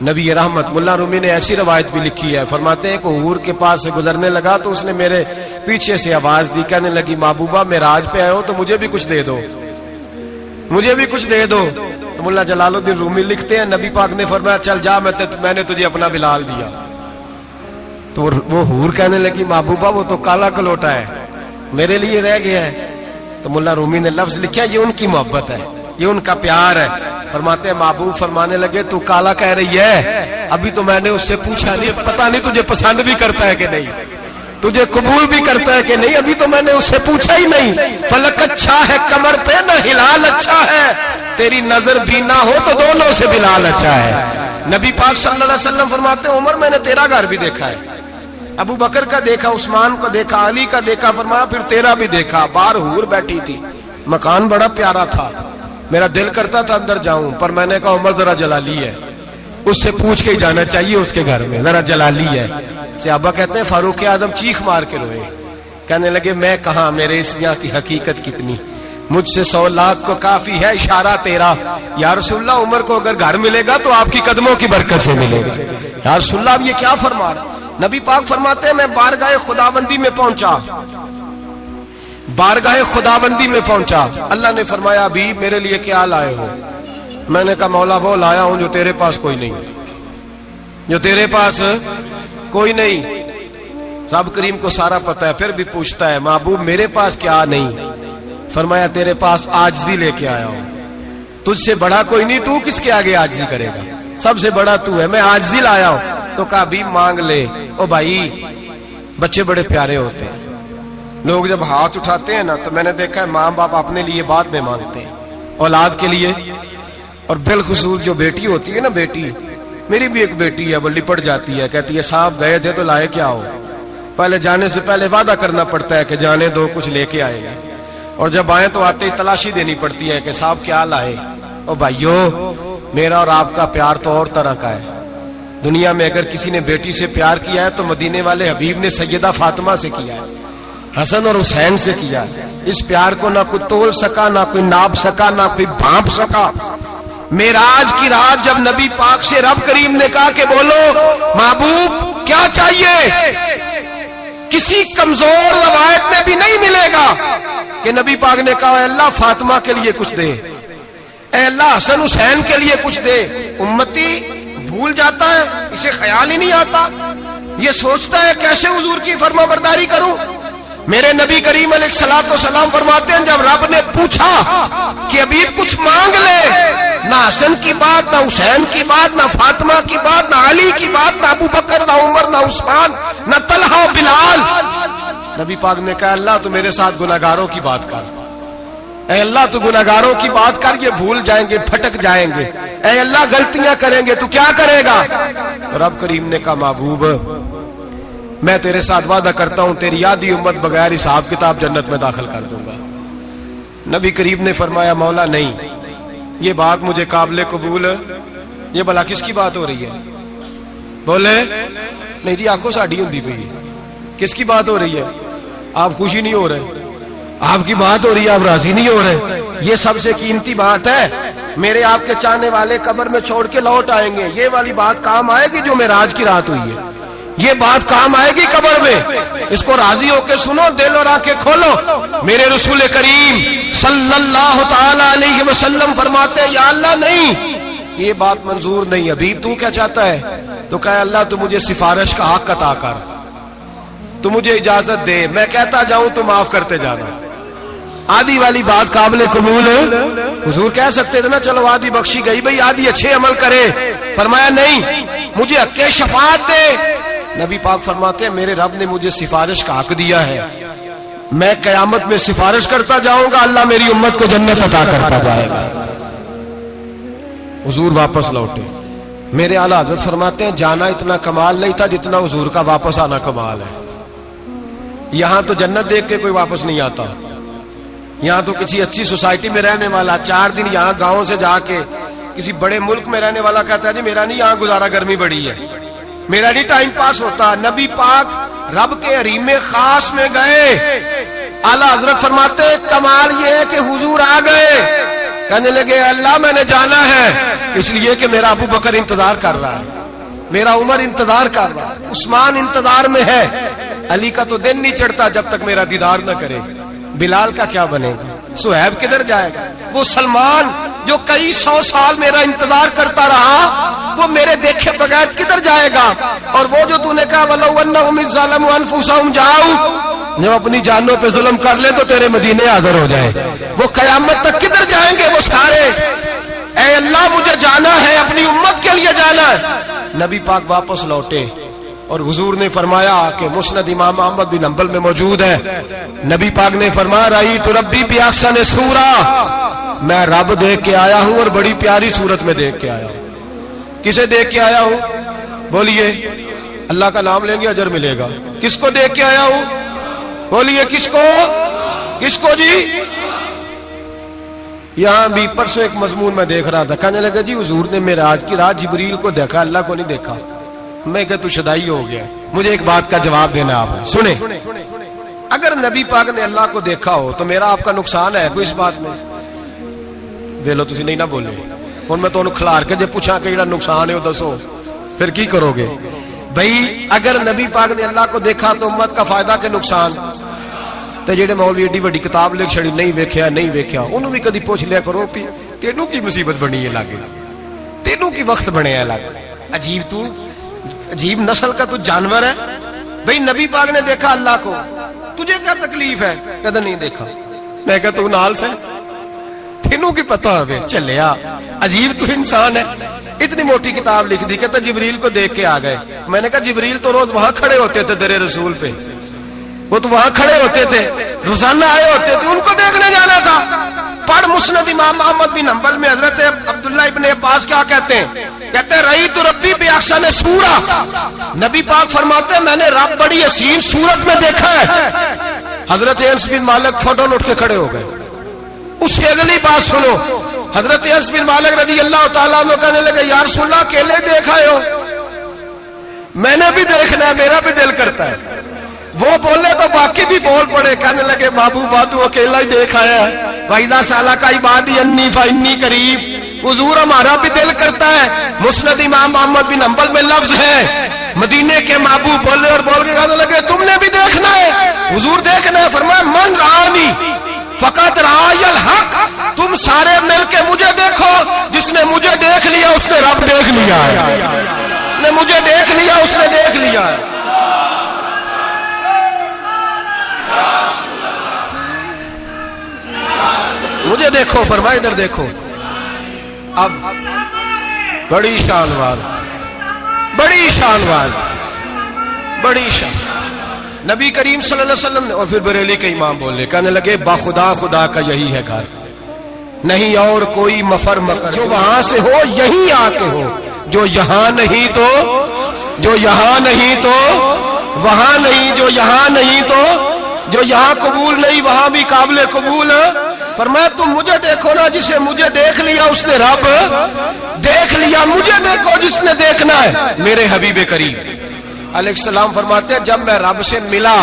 نبی رحمت ملا رومی نے ایسی روایت بھی لکھی ہے، فرماتے ہیں کہ حور کے پاس سے گزرنے لگا تو اس نے میرے پیچھے سے آواز دی، کہنے لگی محبوبہ معراج پہ آئے ہو تو مجھے بھی کچھ دے دو، مجھے بھی کچھ دے دو۔ تو ملا جلال الدین رومی لکھتے ہیں نبی پاک نے فرمایا چل جا میں نے تجھے اپنا بلال دیا۔ تو وہ حور کہنے لگی محبوبہ وہ تو کالا کلوٹا ہے، میرے لیے رہ گیا ہے۔ تو ملا رومی نے لفظ لکھا یہ ان کی محبت ہے، یہ ان کا پیار ہے۔ فرماتے ہیں محبوب فرمانے لگے تو کالا کہہ رہی ہے، ابھی تو میں نے اس سے پوچھا نہیں، پتہ نہیں تجھے پسند بھی کرتا ہے کہ نہیں، تجھے قبول بھی کرتا ہے کہ نہیں، ابھی تو میں نے اس سے پوچھا ہی نہیں۔ فلک اچھا ہے کمر پہ نہ ہلال اچھا ہے، تیری نظر بھی نہ ہو تو دونوں سے بلال اچھا ہے۔ نبی پاک صلی اللہ علیہ وسلم فرماتے ہیں عمر میں نے تیرا گھر بھی دیکھا ہے، ابو بکر کا دیکھا، عثمان کو دیکھا، علی کا دیکھا، فرمایا پھر تیرا بھی دیکھا، باہر حور بیٹھی تھی، مکان بڑا پیارا تھا، میرا دل کرتا تھا اندر جاؤں، پر میں نے کہا عمر ذرا جلالی ہے، اس سے پوچھ کے ہی جانا چاہیے، اس کے گھر میں ذرا جلالی ہے۔ صحابہ کہتے ہیں فاروق اعظم چیخ مار کے روئے، کہنے لگے میں کہاں، میرے اس یہاں کی حقیقت کتنی، مجھ سے 100 لاکھ کو کافی ہے اشارہ تیرا، یا رسول اللہ عمر کو اگر گھر ملے گا تو آپ کی قدموں کی برکت سے ملے گا۔ یا رسول اللہ اب یہ کیا فرما رہا؟ نبی پاک فرماتے ہیں میں بارگاہ خداوندی میں پہنچا، بارگاہ خداوندی میں پہنچا، اللہ نے فرمایا ابھی میرے لیے کیا لائے ہو؟ میں نے کہا مولا وہ لایا ہوں جو تیرے پاس کوئی نہیں، جو تیرے پاس کوئی نہیں۔ رب کریم کو سارا پتہ ہے، پھر بھی پوچھتا ہے محبوب میرے پاس کیا نہیں؟ فرمایا تیرے پاس عاجزی لے کے آیا ہوں، تجھ سے بڑا کوئی نہیں، تو کس کے آگے عاجزی کرے گا، سب سے بڑا تو ہے، میں عاجزی لایا ہوں۔ تو کہا بھی مانگ لے۔ او بھائی بچے بڑے پیارے ہوتے ہیں، لوگ جب ہاتھ اٹھاتے ہیں نا تو میں نے دیکھا ہے ماں باپ اپنے لیے بعد میں مانگتے ہیں، اولاد کے لیے، اور بالخصوص جو بیٹی ہوتی ہے نا، بیٹی میری بھی ایک بیٹی ہے، وہ لپٹ جاتی ہے، کہتی ہے صاحب گئے تھے تو لائے کیا ہو؟ پہلے جانے سے پہلے وعدہ کرنا پڑتا ہے کہ جانے دو کچھ لے کے آئے گا، اور جب آئے تو آتے ہی تلاشی دینی پڑتی ہے کہ صاحب کیا لائے۔ او بھائیو میرا اور آپ کا پیار تو اور طرح کا ہے، دنیا میں اگر کسی نے بیٹی سے پیار کیا ہے تو مدینے والے حبیب نے سیدہ فاطمہ سے کیا ہے، حسن اور حسین سے کیا ہے۔ اس پیار کو نہ کوئی تول سکا، نہ کوئی ناپ سکا، نہ کوئی بھانپ سکا۔ معراج کی رات جب نبی پاک سے رب کریم نے کہا کہ بولو محبوب کیا چاہیے، کسی کمزور روایت میں بھی نہیں ملے گا کہ نبی پاک نے کہا اے اللہ فاطمہ کے لیے کچھ دے، اے اللہ حسن حسین کے لیے کچھ دے۔ امتی بھول جاتا ہے، اسے خیال ہی نہیں آتا، یہ سوچتا ہے کیسے حضور کی فرما برداری کروں۔ میرے نبی کریم علیہ الصلوۃ والسلام فرماتے ہیں جب رب نے پوچھا کہ ابھی کچھ مانگ لے، نہ حسن کی بات، نہ حسین کی بات، نہ فاطمہ کی بات، نہ علی کی بات، نہ ابو بکر، نہ عمر، نہ عثمان، نہ طلحہ و بلال، نبی پاک نے کہا اللہ تو میرے ساتھ گناہگاروں کی بات کر، اے اللہ تو گناہگاروں کی بات کر، یہ بھول جائیں گے، پھٹک جائیں گے، اے اللہ غلطیاں کریں گے تو کیا کرے گا؟ رب کریم نے کہا محبوب میں تیرے ساتھ وعدہ کرتا ہوں تیری آدھی امت بغیر حساب کتاب جنت میں داخل کر دوں گا۔ نبی کریم نے فرمایا مولا نہیں، یہ بات مجھے قابل قبول، یہ بھلا کس کی بات ہو رہی ہے؟ بولے میری آنکھوں ساڑھی ہوندی پئی، کس کی بات ہو رہی ہے؟ آپ خوشی نہیں ہو رہے، آپ کی بات ہو رہی ہے، آپ راضی نہیں ہو رہے، یہ سب سے قیمتی بات ہے۔ میرے آپ کے چاہنے والے قبر میں چھوڑ کے لوٹ آئیں گے، یہ والی بات کام آئے گی جو معراج کی رات ہوئی ہے، یہ بات کام آئے گی قبر میں، اس کو راضی ہو کے سنو، دل اور آنکھیں کھولو۔ میرے رسول کریم صلی اللہ تعالی علیہ وسلم فرماتے ہیں یا اللہ نہیں، یہ بات منظور نہیں، ابھی تو کیا چاہتا ہے؟ تو کہا اللہ تو مجھے سفارش کا حق عطا کر، تو مجھے اجازت دے، میں کہتا جاؤں تو معاف کرتے جانا۔ آدھی والی بات قابل قبول ہے، حضور کہہ سکتے تھے نا چلو آدھی بخشی گئی بھئی آدھی اچھے عمل کرے، فرمایا نہیں مجھے حق شفاعت دے۔ نبی پاک فرماتے ہیں میرے رب نے مجھے سفارش کا حق دیا ہے، میں قیامت میں سفارش کرتا جاؤں گا، اللہ میری امت کو جنت عطا کرتا جائے گا۔ حضور واپس لوٹے، میرے اعلیٰ حضرت فرماتے ہیں جانا اتنا کمال نہیں تھا جتنا حضور کا واپس آنا کمال ہے۔ یہاں تو جنت دیکھ کے کوئی واپس نہیں آتا، یہاں تو کسی اچھی سوسائٹی میں رہنے والا 4 دن یہاں گاؤں سے جا کے کسی بڑے ملک میں رہنے والا کہتا ہے جی میرا نہیں یہاں گزارا، گرمی بڑی ہے، میرا نہیں ٹائم پاس ہوتا۔ نبی پاک رب کے حریم خاص میں گئے، اعلیٰ حضرت فرماتے کمال یہ ہے کہ حضور آ گئے، کہنے لگے اللہ میں نے جانا ہے اس لیے کہ میرا ابو بکر انتظار کر رہا ہے، میرا عمر انتظار کر رہا ہے، عثمان انتظار میں ہے، علی کا تو دن نہیں چڑھتا جب تک میرا دیدار نہ کرے، بلال کا کیا بنے گا، صہیب کدھر جائے گا، وہ سلمان جو کئی 100 سال میرا انتظار کرتا رہا وہ میرے دیکھے بغیر کدھر جائے گا، اور وہ جو تو نے کہا وَلَوْ أَنَّهُمْ إِذْ ظَلَمُوا أَنفُسَهُمْ جَاءُوا، جب اپنی جانوں پہ ظلم کر لے تو تیرے مدینے حاضر ہو جائے، وہ قیامت تک کدھر جائیں گے وہ سارے؟ اے اللہ مجھے جانا ہے، اپنی امت کے لیے جانا ہے۔ نبی پاک واپس لوٹے اور حضور نے فرمایا کہ مسند امام احمد بن حنبل میں موجود ہے، نبی پاک نے فرمایا رأیت ربی بأحسن صورہ، میں رب دیکھ کے آیا ہوں اور بڑی پیاری صورت میں دیکھ کے آیا ہوں۔ کسے دیکھ کے آیا ہوں؟ بولیے اللہ کا نام لیں گے اجر ملے گا. کس کو دیکھ کے آیا ہوں؟ بولیے کس کو؟ کس کو جی؟ یہاں بھی پرسوں ایک مضمون میں دیکھ رہا تھا, کہنے لگا جی حضور نے معراج کی رات جبریل کو دیکھا, اللہ کو نہیں دیکھا. میں کہ تو شدائی ہو گیا. مجھے ایک بات کا جواب دینا آپ سنیں. اگر نبی پاک نے اللہ کو دیکھا ہو تو میرا آپ کا نقصان ہے کوئی اس بات میں؟ ویلو تسی نہیں نہ بولے ہن میں تانوں کھلار کے جے پوچھاں کہ جڑا نقصان ہے وہ دسو پھر کی کرو گے؟ بھئی اگر نبی پاک نے اللہ کو دیکھا تو امت کا فائدہ کہ نقصان؟ تے جڑے مولوی ایڈی بڑی کتاب لکھ چھڑی نہیں ویکھیا انہوں بھی کدی پوچھ لیا کرو بھی تینوں کی مصیبت بنی ہے لاگے, تینوں کی وقت بنے ہے لاگے. عجیب نسل کا تو جانور ہے. بھئی نبی پاک نے دیکھا اللہ کو, تجھے کیا تکلیف ہے؟ کہتا نہیں دیکھا. میں کہا تو نال سے تینوں کی پتہ ہوئے چلیا. عجیب تو انسان ہے. اتنی موٹی کتاب لکھ دی, کہتا جبریل کو دیکھ کے آ گئے. میں نے کہا جبریل تو روز وہاں کھڑے ہوتے تھے در رسول پہ, وہ تو وہاں کھڑے ہوتے تھے, روزانہ آئے ہوتے تھے, ان کو دیکھنے جانا تھا. پڑھ مسند امام احمد بن حنبل میں حضرت عبداللہ ابن عباس کیا کہتے ہیں؟ کہتے ہیں رأیت ربی بأحسن صورہ. نبی پاک فرماتے ہیں میں نے رب بڑی حسین صورت میں دیکھا ہے. حضرت انس بن مالک فوٹو اٹھ کے کھڑے ہو گئے. اس سے اگلی بات سنو, حضرت انس بن مالک رضی اللہ تعالیٰ عنہ کہنے لگے یا رسول اللہ اکیلے دیکھا ہو؟ میں نے بھی دیکھنا ہے, میرا بھی دل کرتا ہے. وہ بولے تو باقی بھی بول پڑے, کہنے لگے محبوبہ تو اکیلا ہی دیکھ آیا ہے. وَإِذَا سَأَلَكَ عِبَادِي عَنِّي فَإِنِّي قَرِيبٌ. حضور ہمارا بھی دل کرتا ہے. مسند امام احمد بن حنبل میں لفظ ہے مدینے کے محبوب بولے اور بول کے کہنے لگے تم نے بھی دیکھنا ہے. حضور دیکھنا ہے. فرمایا من رآنی فقط رآی الحق. تم سارے مل کے مجھے دیکھو, جس نے مجھے دیکھ لیا اس نے رب دیکھ لیا ہے. نے مجھے دیکھ لیا اس نے دیکھ لیا ہے. مجھے دیکھو, فرمائے ادھر دیکھو. اب بڑی شانوار, بڑی شانوار, بڑی شان. نبی کریم صلی اللہ علیہ وسلم نے, اور پھر بریلی کے امام بولے, کہنے لگے باخدا خدا کا یہی ہے گھر, نہیں اور کوئی مفر مکر. جو وہاں سے ہو یہی آتے ہو, جو یہاں نہیں تو, جو یہاں نہیں تو وہاں نہیں, جو یہاں نہیں تو, جو یہاں قبول نہیں وہاں بھی قابل قبول. فرمایا تم مجھے دیکھو نا, جسے مجھے دیکھ لیا اس نے رب دیکھ لیا. مجھے دیکھو جس نے دیکھنا ہے. میرے حبیب کریم علیہ السلام فرماتے ہیں جب میں رب سے ملا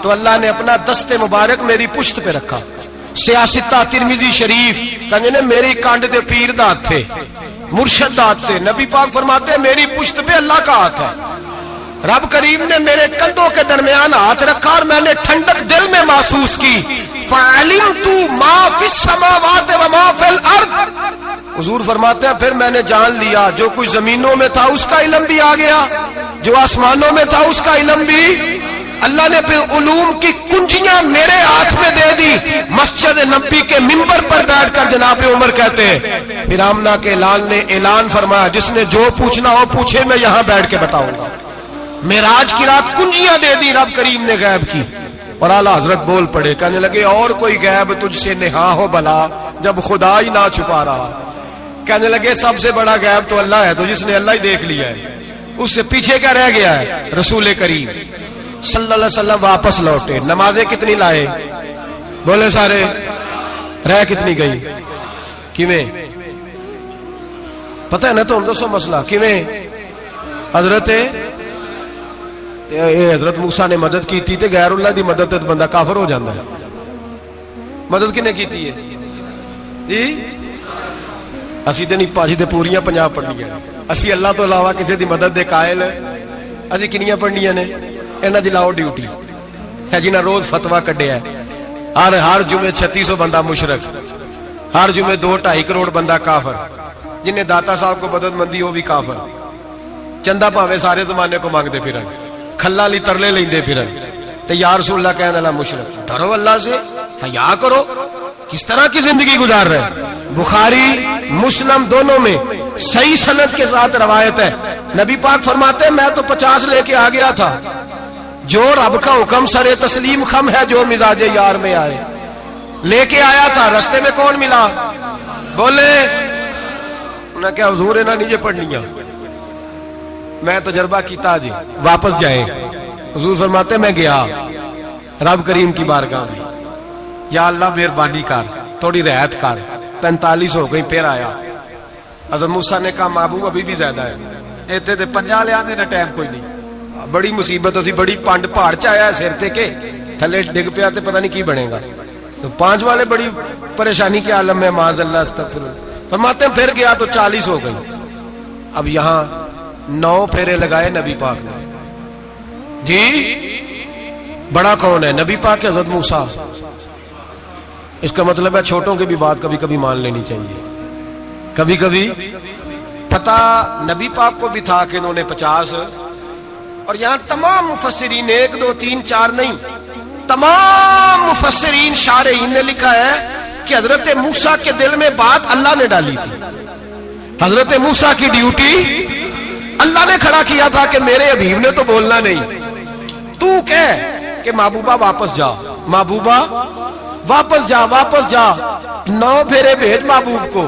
تو اللہ نے اپنا دست مبارک میری پشت پہ رکھا. سیاستہ ترمذی شریف کہنے نے میری کانڈ دے پیر دا ہاتھ تھے, مرشد دا ہاتھ تھے. نبی پاک فرماتے ہیں میری پشت پہ اللہ کا ہاتھ ہے. رب کریم نے میرے کندھوں کے درمیان ہاتھ رکھا اور میں نے ٹھنڈک دل میں محسوس کی. فَعَلِمْتُ مَا فِي السَّمَاوَاتِ وَمَا فِي الْأَرْضِ. حضور فرماتے ہیں پھر میں نے جان لیا جو کچھ زمینوں میں تھا اس کا علم بھی آ گیا, جو آسمانوں میں تھا اس کا علم بھی. اللہ نے پھر علوم کی کنجیاں میرے ہاتھ میں دے دی. مسجد نبی کے منبر پر بیٹھ کر جناب عمر کہتے ہیں پھر آمنہ کے لال نے اعلان فرمایا جس نے جو پوچھنا ہو پوچھے, میں یہاں بیٹھ کے بتاؤں گا. معراج کی رات کنجیاں دے دی رب کریم نے غیب کی. اور اعلیٰ حضرت بول پڑے, کہنے لگے اور کوئی غیب تجھ سے نہا ہو بلا جب خدا ہی نہ چھپا رہا. کہنے لگے سب سے بڑا غیب تو اللہ ہے, تو جس نے اللہ ہی دیکھ لیا ہے اس سے پیچھے کیا رہ گیا ہے؟ رسول کریم صلی اللہ علیہ وسلم واپس لوٹے. نمازیں کتنی لائے؟ بولے سارے. رہ کتنی گئی؟ کیویں پتہ ہے نا؟ تو ہم دسو مسئلہ کیویں. حضرت موسیٰ نے مدد کی تھی تے غیر اللہ دی مدد تے بندہ کافر ہو جاندہ ہے. مدد کنے کی تھی ہے جی؟ اسی تے نہیں پاجی تے پوریاں 50 پڑھنیاں. اسی اللہ تو علاوہ کسی دی مدد دے قائل اسی کنیاں پڑھنیاں نے. انہاں دی لاؤ ڈیوٹی ہے جنہاں روز فتویٰ کڈیا ہے. ہر جمعے 3600 بندہ مشرک, ہر جمعے 2-2.5 کروڑ بندہ کافر. جنہیں داتا صاحب کو مدد مندی وہ بھی کافر. چندہ پاوے سارے زمانے کو مانگتے پھرن, کھلا لی ترلے لیندے پھرن. تے یا رسول اللہ کہنے اللہ مشرک. ڈرو اللہ سے, حیا کرو. کس طرح کی زندگی گزار رہے؟ بخاری مسلم دونوں میں صحیح سند کے ساتھ روایت ہے. نبی پاک فرماتے ہیں میں تو 50 لے کے آ گیا تھا. جو رب کا حکم سرے تسلیم خم ہے جو مزاج یار میں آئے. لے کے آیا تھا, رستے میں کون ملا؟ بولے انہیں کیا حضور انہیں نیچے پڑھنیاں میں تجربہ کیتا جی واپس جائیں. حضور فرماتے میں گیا رب کریم کی بارگاہ میں, یا اللہ مہربانی کر تھوڑی رعایت کر. 45 ہو گئی پھر آیا. حضرت موسیٰ نے کہا محبوب ابھی بھی زیادہ ہے. اتنے تے 50 لے آنے ٹائم کوئی نہیں. بڑی مصیبت اسی بڑی پانڈ پہاڑ چ آیا سر تے کے تھلے ڈگ پیا تے پتہ نہیں کی بنے گا. تو 5 والے بڑی پریشانی کے عالم میں معاذ اللہ استغفر اللہ. فرماتے ہیں پھر گیا تو 40 ہو گئی. اب یہاں 9 پھیرے لگائے نبی پاک نے. جی بڑا کون ہے؟ نبی پاک حضرت موسیٰ. اس کا مطلب ہے چھوٹوں کی بھی بات کبھی کبھی مان لینی چاہیے. کبھی کبھی پتہ نبی پاک کو بھی تھا کہ انہوں نے 50. اور یہاں تمام مفسرین 1 2 3 4 نہیں, تمام مفسرین شارحین نے لکھا ہے کہ حضرت موسیٰ کے دل میں بات اللہ نے ڈالی تھی. حضرت موسیٰ کی ڈیوٹی اللہ نے کھڑا کیا تھا کہ میرے حبیب نے تو بولنا نہیں, تو کہہ کہ محبوبہ واپس جا, محبوبہ واپس جا, واپس جا. 9 پھیرے بھیج محبوب کو.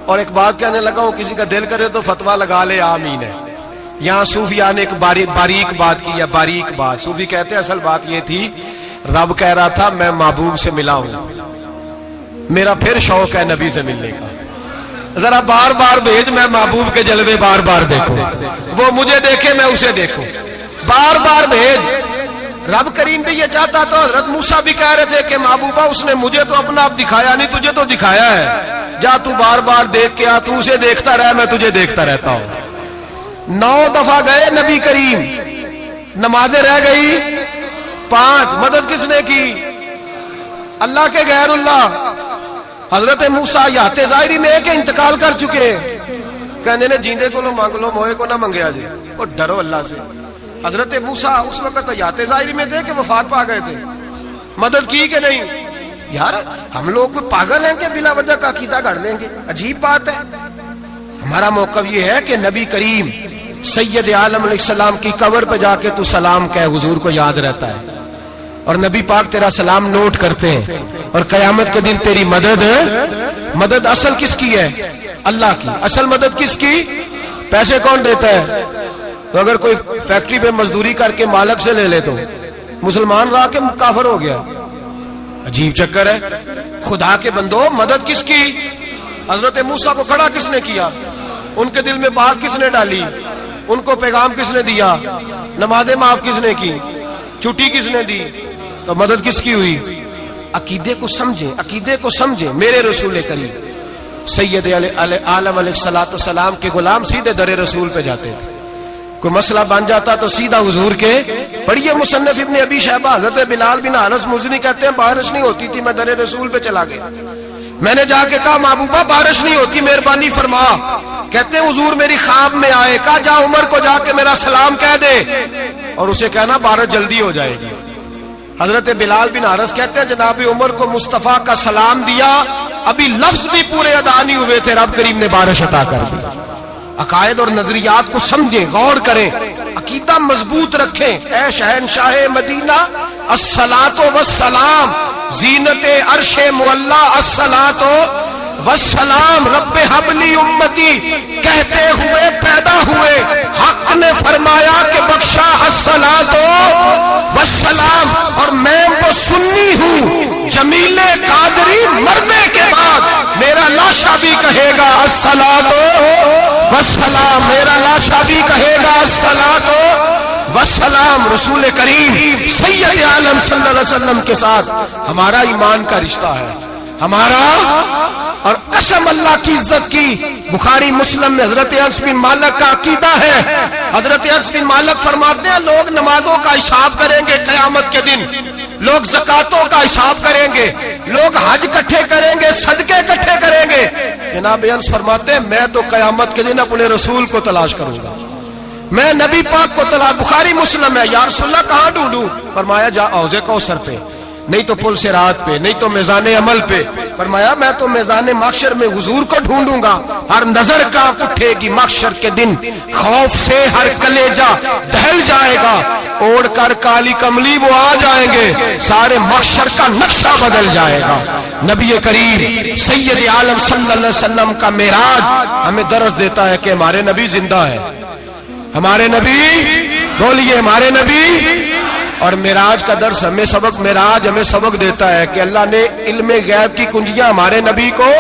اور ایک بات کہنے لگا ہوں, کسی کا دل کرے تو فتویٰ لگا لے آمین ہے. یہاں صوفیاء نے ایک باریک بات کی ہے, باریک بات. صوفی کہتے ہیں اصل بات یہ تھی رب کہہ رہا تھا میں محبوب سے ملا ہوں, میرا پھر شوق ہے نبی سے ملنے کا, ذرا بار بار بھیج میں محبوب کے جلوے بار بار دیکھوں, وہ مجھے دیکھے میں اسے دیکھوں, بار بار بھیج. رب کریم بھی یہ چاہتا تو حضرت موسیٰ بھی کہہ رہے تھے کہ محبوبہ اس نے مجھے تو اپنا آپ دکھایا نہیں, تجھے تو دکھایا ہے, جا تو بار بار دیکھ کے آ, تو اسے دیکھتا رہ میں تجھے دیکھتا رہتا ہوں. 9 دفعہ گئے نبی کریم, نمازیں رہ گئی 5. مدد کس نے کی؟ اللہ کے غیر اللہ. حضرت موسیٰ یات ظاہری میں کہ انتقال کر چکے, کہنے نے جیندے کو مانگ لو موئے کو نہ منگیا جی, اور ڈرو اللہ سے. حضرت موسیٰ اس وقت یات ظاہری میں تھے کہ وفات پا گئے تھے, مدد کی کہ نہیں؟ یار ہم لوگ کوئی پاگل ہیں کہ بلا وجہ کا عقیدہ گھڑ لیں گے؟ عجیب بات ہے. ہمارا موقف یہ ہے کہ نبی کریم سید عالم علیہ السلام کی قبر پہ جا کے تو سلام کہہ, حضور کو یاد رہتا ہے, اور نبی پاک تیرا سلام نوٹ کرتے ہیں. اور قیامت کے دن تیری مدد اصل کس کی ہے؟ اللہ کی. اصل مدد کس کی؟ پیسے کون دیتا ہے؟ تو اگر کوئی فیکٹری پہ مزدوری کر کے مالک سے لے لے تو مسلمان رہا کے کافر ہو گیا. عجیب چکر ہے. خدا کے بندو مدد کس کی؟ حضرت موسیٰ کو کھڑا کس نے کیا؟ ان کے دل میں بات کس نے ڈالی؟ ان کو پیغام کس نے دیا؟ نمازیں معاف کس نے کی؟ چھٹی کس نے دی؟ تو مدد کس کی ہوئی؟ عقیدے کو سمجھیں, عقیدے کو سمجھیں. میرے رسول کریم سید عالم علیہ السلام کے غلام سیدھے در رسول پہ جاتے تھے. کوئی مسئلہ بن جاتا تو سیدھا حضور کے. پڑھیے مصنف ابن ابی شیبہ, حضرت بلال بن حارث مزنی کہتے ہیں بارش نہیں ہوتی تھی, میں در رسول پہ چلا گیا. میں نے جا کے کہا محبوبہ بارش نہیں ہوتی مہربانی فرما. کہتے ہیں حضور میری خواب میں آئے, کہا جا عمر کو جا کے میرا سلام کہہ دے اور اسے کہنا بارش جلدی ہو جائے گی. حضرت بلال بن حارث کہتے ہیں جناب عمر کو مصطفیٰ کا سلام دیا, ابھی لفظ بھی پورے ادا نہیں ہوئے تھے, رب کریم نے بارش عطا کر دی. عقائد اور نظریات کو سمجھیں, غور کریں, عقیدہ مضبوط رکھیں. اے شہنشاہ مدینہ الصلاۃ والسلام, زینت عرش معلا الصلاۃ والسلام, رب حبلی امتی کہتے ہوئے پیدا ہوئے, حق نے فرمایا کہ بخشا الصلاۃ والسلام. اور میں وہ سنی ہوں جمیل قادری مرنے کے بعد میرا لاشا بھی کہے گا الصلاۃ والسلام, میرا لاشا بھی کہے گا الصلاۃ والسلام. رسول کریم سید عالم صلی اللہ علیہ وسلم کے ساتھ ہمارا ایمان کا رشتہ ہے, ہمارا. اور قسم اللہ کی عزت کی, بخاری مسلم میں حضرت انس بن مالک کا عقیدہ ہے. حضرت انس بن مالک فرماتے ہیں لوگ نمازوں کا حساب کریں گے قیامت کے دن, لوگ زکاتوں کا حساب کریں گے, لوگ حج اکٹھے کریں گے, صدقے اکٹھے کریں گے. جناب انس فرماتے ہیں میں تو قیامت کے دن اپنے رسول کو تلاش کروں گا, میں نبی پاک کو تلاش. بخاری مسلم ہے. یا رسول اللہ کہاں ڈھونڈوں؟ فرمایا جا حوض کوثر پہ, نہیں تو پل صراط پہ, نہیں تو میزان عمل پہ. فرمایا میں تو میزان محشر میں حضور کو ڈھونڈوں گا. ہر نظر کانپ اٹھے گی محشر کے دن, خوف سے ہر کلیجہ دہل جائے گا, اوڑھ کر کالی کملی وہ آ جائیں گے, سارے محشر کا نقشہ بدل جائے گا. نبی کریم سید عالم صلی اللہ علیہ وسلم کا معراج ہمیں درس دیتا ہے کہ ہمارے نبی زندہ ہے. ہمارے نبی بولیے ہمارے نبی. اور معراج کا درس ہمیں سبق معراج ہمیں سبق دیتا ہے کہ اللہ نے علم غیب کی کنجیاں ہمارے نبی کو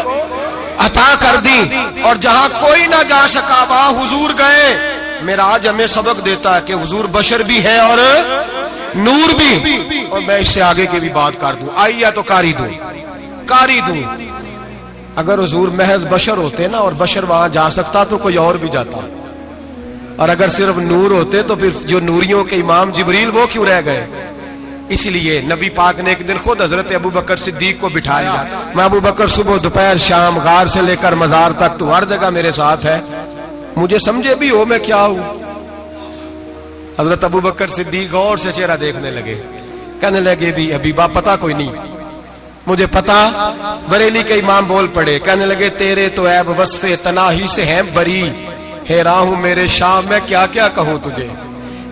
عطا کر دی اور جہاں کوئی نہ جا سکا وہاں حضور گئے. معراج ہمیں سبق دیتا ہے کہ حضور بشر بھی ہے اور نور بھی. اور میں اس سے آگے کی بھی بات کر دوں, آئی یا تو کاری دوں. اگر حضور محض بشر ہوتے نا اور بشر وہاں جا سکتا تو کوئی اور بھی جاتا, اور اگر صرف نور ہوتے تو پھر جو نوریوں کے امام جبریل وہ کیوں رہ گئے. اس لیے نبی پاک نے ایک دن خود حضرت ابو بکر صدیق کو بٹھایا. میں ابو بکر صبح دوپہر شام غار سے لے کر مزار تک تو ہر جگہ میرے ساتھ ہے, مجھے سمجھے بھی ہو میں کیا ہوں. حضرت ابو بکر صدیق غور سے چہرہ دیکھنے لگے, کہنے لگے بھی حبیبہ پتہ کوئی نہیں, مجھے پتا. بریلی کے امام بول پڑے, کہنے لگے تیرے تو عیب وصف تناہی سے ہیں بری, حیران ہوں میرے شاہ میں کیا کیا کہوں تجھے,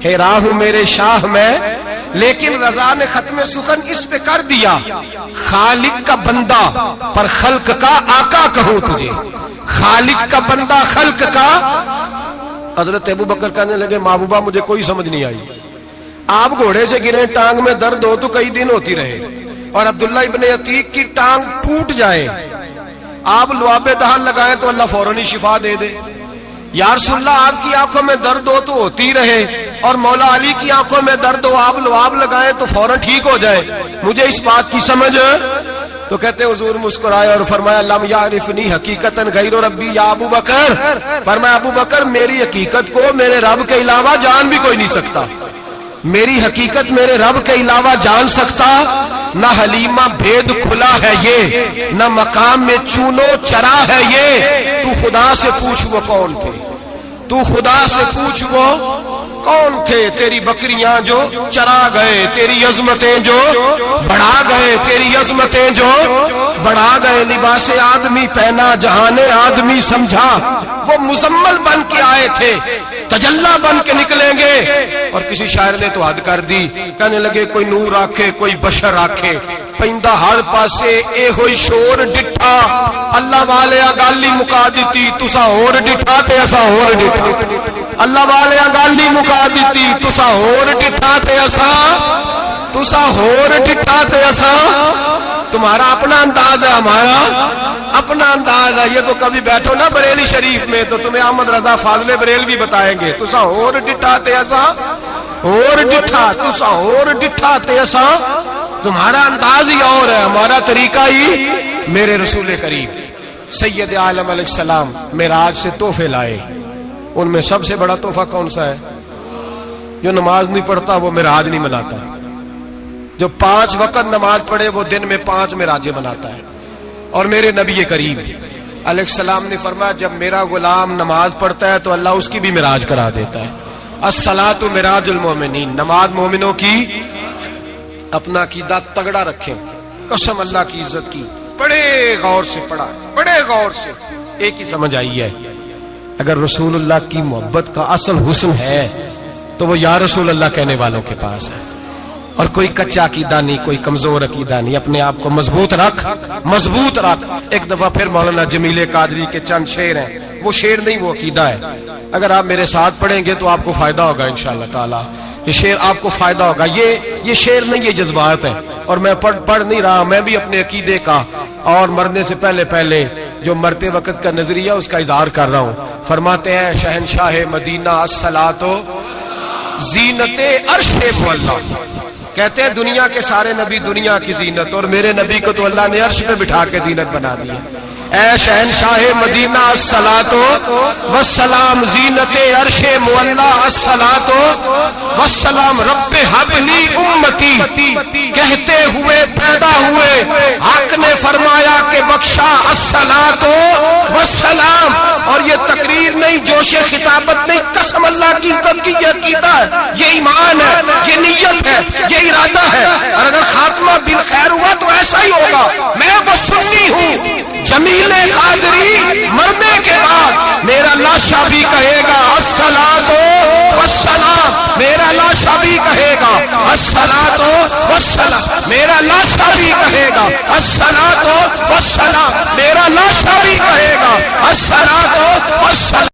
حیران ہوں میرے شاہ میں. لیکن رضا نے ختم سخن اس پہ کر دیا, خالق کا بندہ پر خلق کا آقا کہوں تجھے, خالق کا بندہ خلق کا. حضرت ابو بکر کہنے لگے محبوبہ مجھے کوئی سمجھ نہیں آئی, آپ گھوڑے سے گرے ٹانگ میں درد ہو تو کئی دن ہوتی رہے, اور عبداللہ ابن عتیق کی ٹانگ ٹوٹ جائے, آپ لعاب دہن لگائیں تو اللہ فوراً ہی شفا دے دے. یا رسول اللہ آپ کی آنکھوں میں درد ہو تو ہوتی رہے, اور مولا علی کی آنکھوں میں درد ہو آپ لعاب لگائیں تو فوراً ٹھیک ہو جائے, مجھے اس بات کی سمجھ. تو کہتے حضور مسکرائے اور فرمایا لم یعرفنی حقیقتاً غیر ربی یا ابو بکر. فرمایا ابو بکر میری حقیقت کو میرے رب کے علاوہ جان بھی کوئی نہیں سکتا, میری حقیقت میرے رب کے علاوہ جان سکتا. نہ حلیمہ بھید کھلا ہے یہ, نہ مقام میں چونو چرا ہے یہ. تو خدا سے پوچھ وہ کون تھے, تو خدا سے پوچھ وہ کون تھے. تیری بکریاں جو چرا گئے, تیری عظمتیں جو بڑھا گئے, تیری عظمتیں جو بڑھا گئے. لباس آدمی پہنا جہان آدمی سمجھا, وہ مزمل بن کے آئے تھے تجلا بن کے نکلیں گے. اور کسی شاعر نے تو حد کر دی, کہنے لگے کوئی نور آکھے کوئی بشر آکھے, پیندا ہر پاسے اے ہوئی شور ڈٹھا. اللہ والے گالی مکا دیتی تسا ہور ڈٹھا تے اسا ہور ڈٹھا. اللہ والے گالی مکا دیتی تسا ہور ڈٹھا تے اسا, تسا ہور ڈٹھا تے اسا. تمہارا اپنا انداز ہے, ہمارا اپنا انداز ہے. یہ تو کبھی بیٹھو نا بریلی شریف میں تو تمہیں احمد رضا فاضل بریل بھی بتائیں گے, تسا ہور ڈٹھا تے اسا ہور ڈٹھا, تسا ہور ڈٹھا تے اسا. تمہارا انداز ہی اور ہے, ہمارا طریقہ ہی. میرے رسول کریم سید عالم علیہ السلام معراج سے تحفے لائے, ان میں سب سے بڑا تحفہ کون سا ہے؟ جو نماز نہیں پڑھتا وہ معراج نہیں مناتا, جو 5 وقت نماز پڑھے وہ دن میں 5 معراجیں مناتا ہے. اور میرے نبی کریم علیہ السلام نے فرمایا جب میرا غلام نماز پڑھتا ہے تو اللہ اس کی بھی معراج کرا دیتا ہے. الصلاۃ معراج المومنین, نماز مومنوں کی. اپنا عقیدہ تگڑا رکھیں, قسم اللہ کی عزت کی, بڑے غور سے پڑھا, بڑے غور سے. ایک ہی سمجھ آئی ہے, اگر رسول اللہ کی محبت کا اصل حسن ہے تو وہ یا رسول اللہ کہنے والوں کے پاس ہے. اور کوئی کچا عقیدہ نہیں, کوئی کمزور عقیدہ نہیں, اپنے آپ کو مضبوط رکھ, مضبوط رکھ. ایک دفعہ پھر مولانا جمیل قادری کے چند شعر ہیں, وہ شعر نہیں وہ عقیدہ ہے. اگر آپ میرے ساتھ پڑھیں گے تو آپ کو فائدہ ہوگا انشاءاللہ تعالی, یہ شعر آپ کو فائدہ ہوگا. یہ شعر نہیں, یہ جذبات ہیں. اور میں پڑھ نہیں رہا, میں بھی اپنے عقیدے کا اور مرنے سے پہلے جو مرتے وقت کا نظریہ اس کا اظہار کر رہا ہوں. فرماتے ہیں شہنشاہ مدینہ الصلاۃ زینت عرش مولا, کہتے ہیں دنیا کے سارے نبی دنیا کی زینت, اور میرے نبی کو تو اللہ نے عرش پہ بٹھا کے زینت بنا دیا. اے شہنشاہ مدینہ الصلاۃ والسلام زینت عرش مولا, الصلاۃ والسلام رب حب لی امتی. کہتے ہوئے پیدا ہوئے حق نے فرمایا کہ بخشا الصلاۃ والسلام. اور یہ تقریر نہیں, جوش خطابت نہیں, قسم اللہ کی عزت کی, یہ عقیدہ ہے, یہ ایمان ہے, یہ نیت ہے, یہ ارادہ ہے. اور اگر خاتمہ بالخیر ہوا تو ایسا ہی ہوگا. میں وہ سنی ہوں, جمیل قادری مرنے کے بعد میرا لاشا بھی کہے گا الصلاۃ والسلام, میرا لاشا بھی کہے گا الصلاۃ والسلام, میرا لاشا بھی کہے گا الصلاۃ والسلام, میرا لاشا بھی کہے گا الصلاۃ والسلام.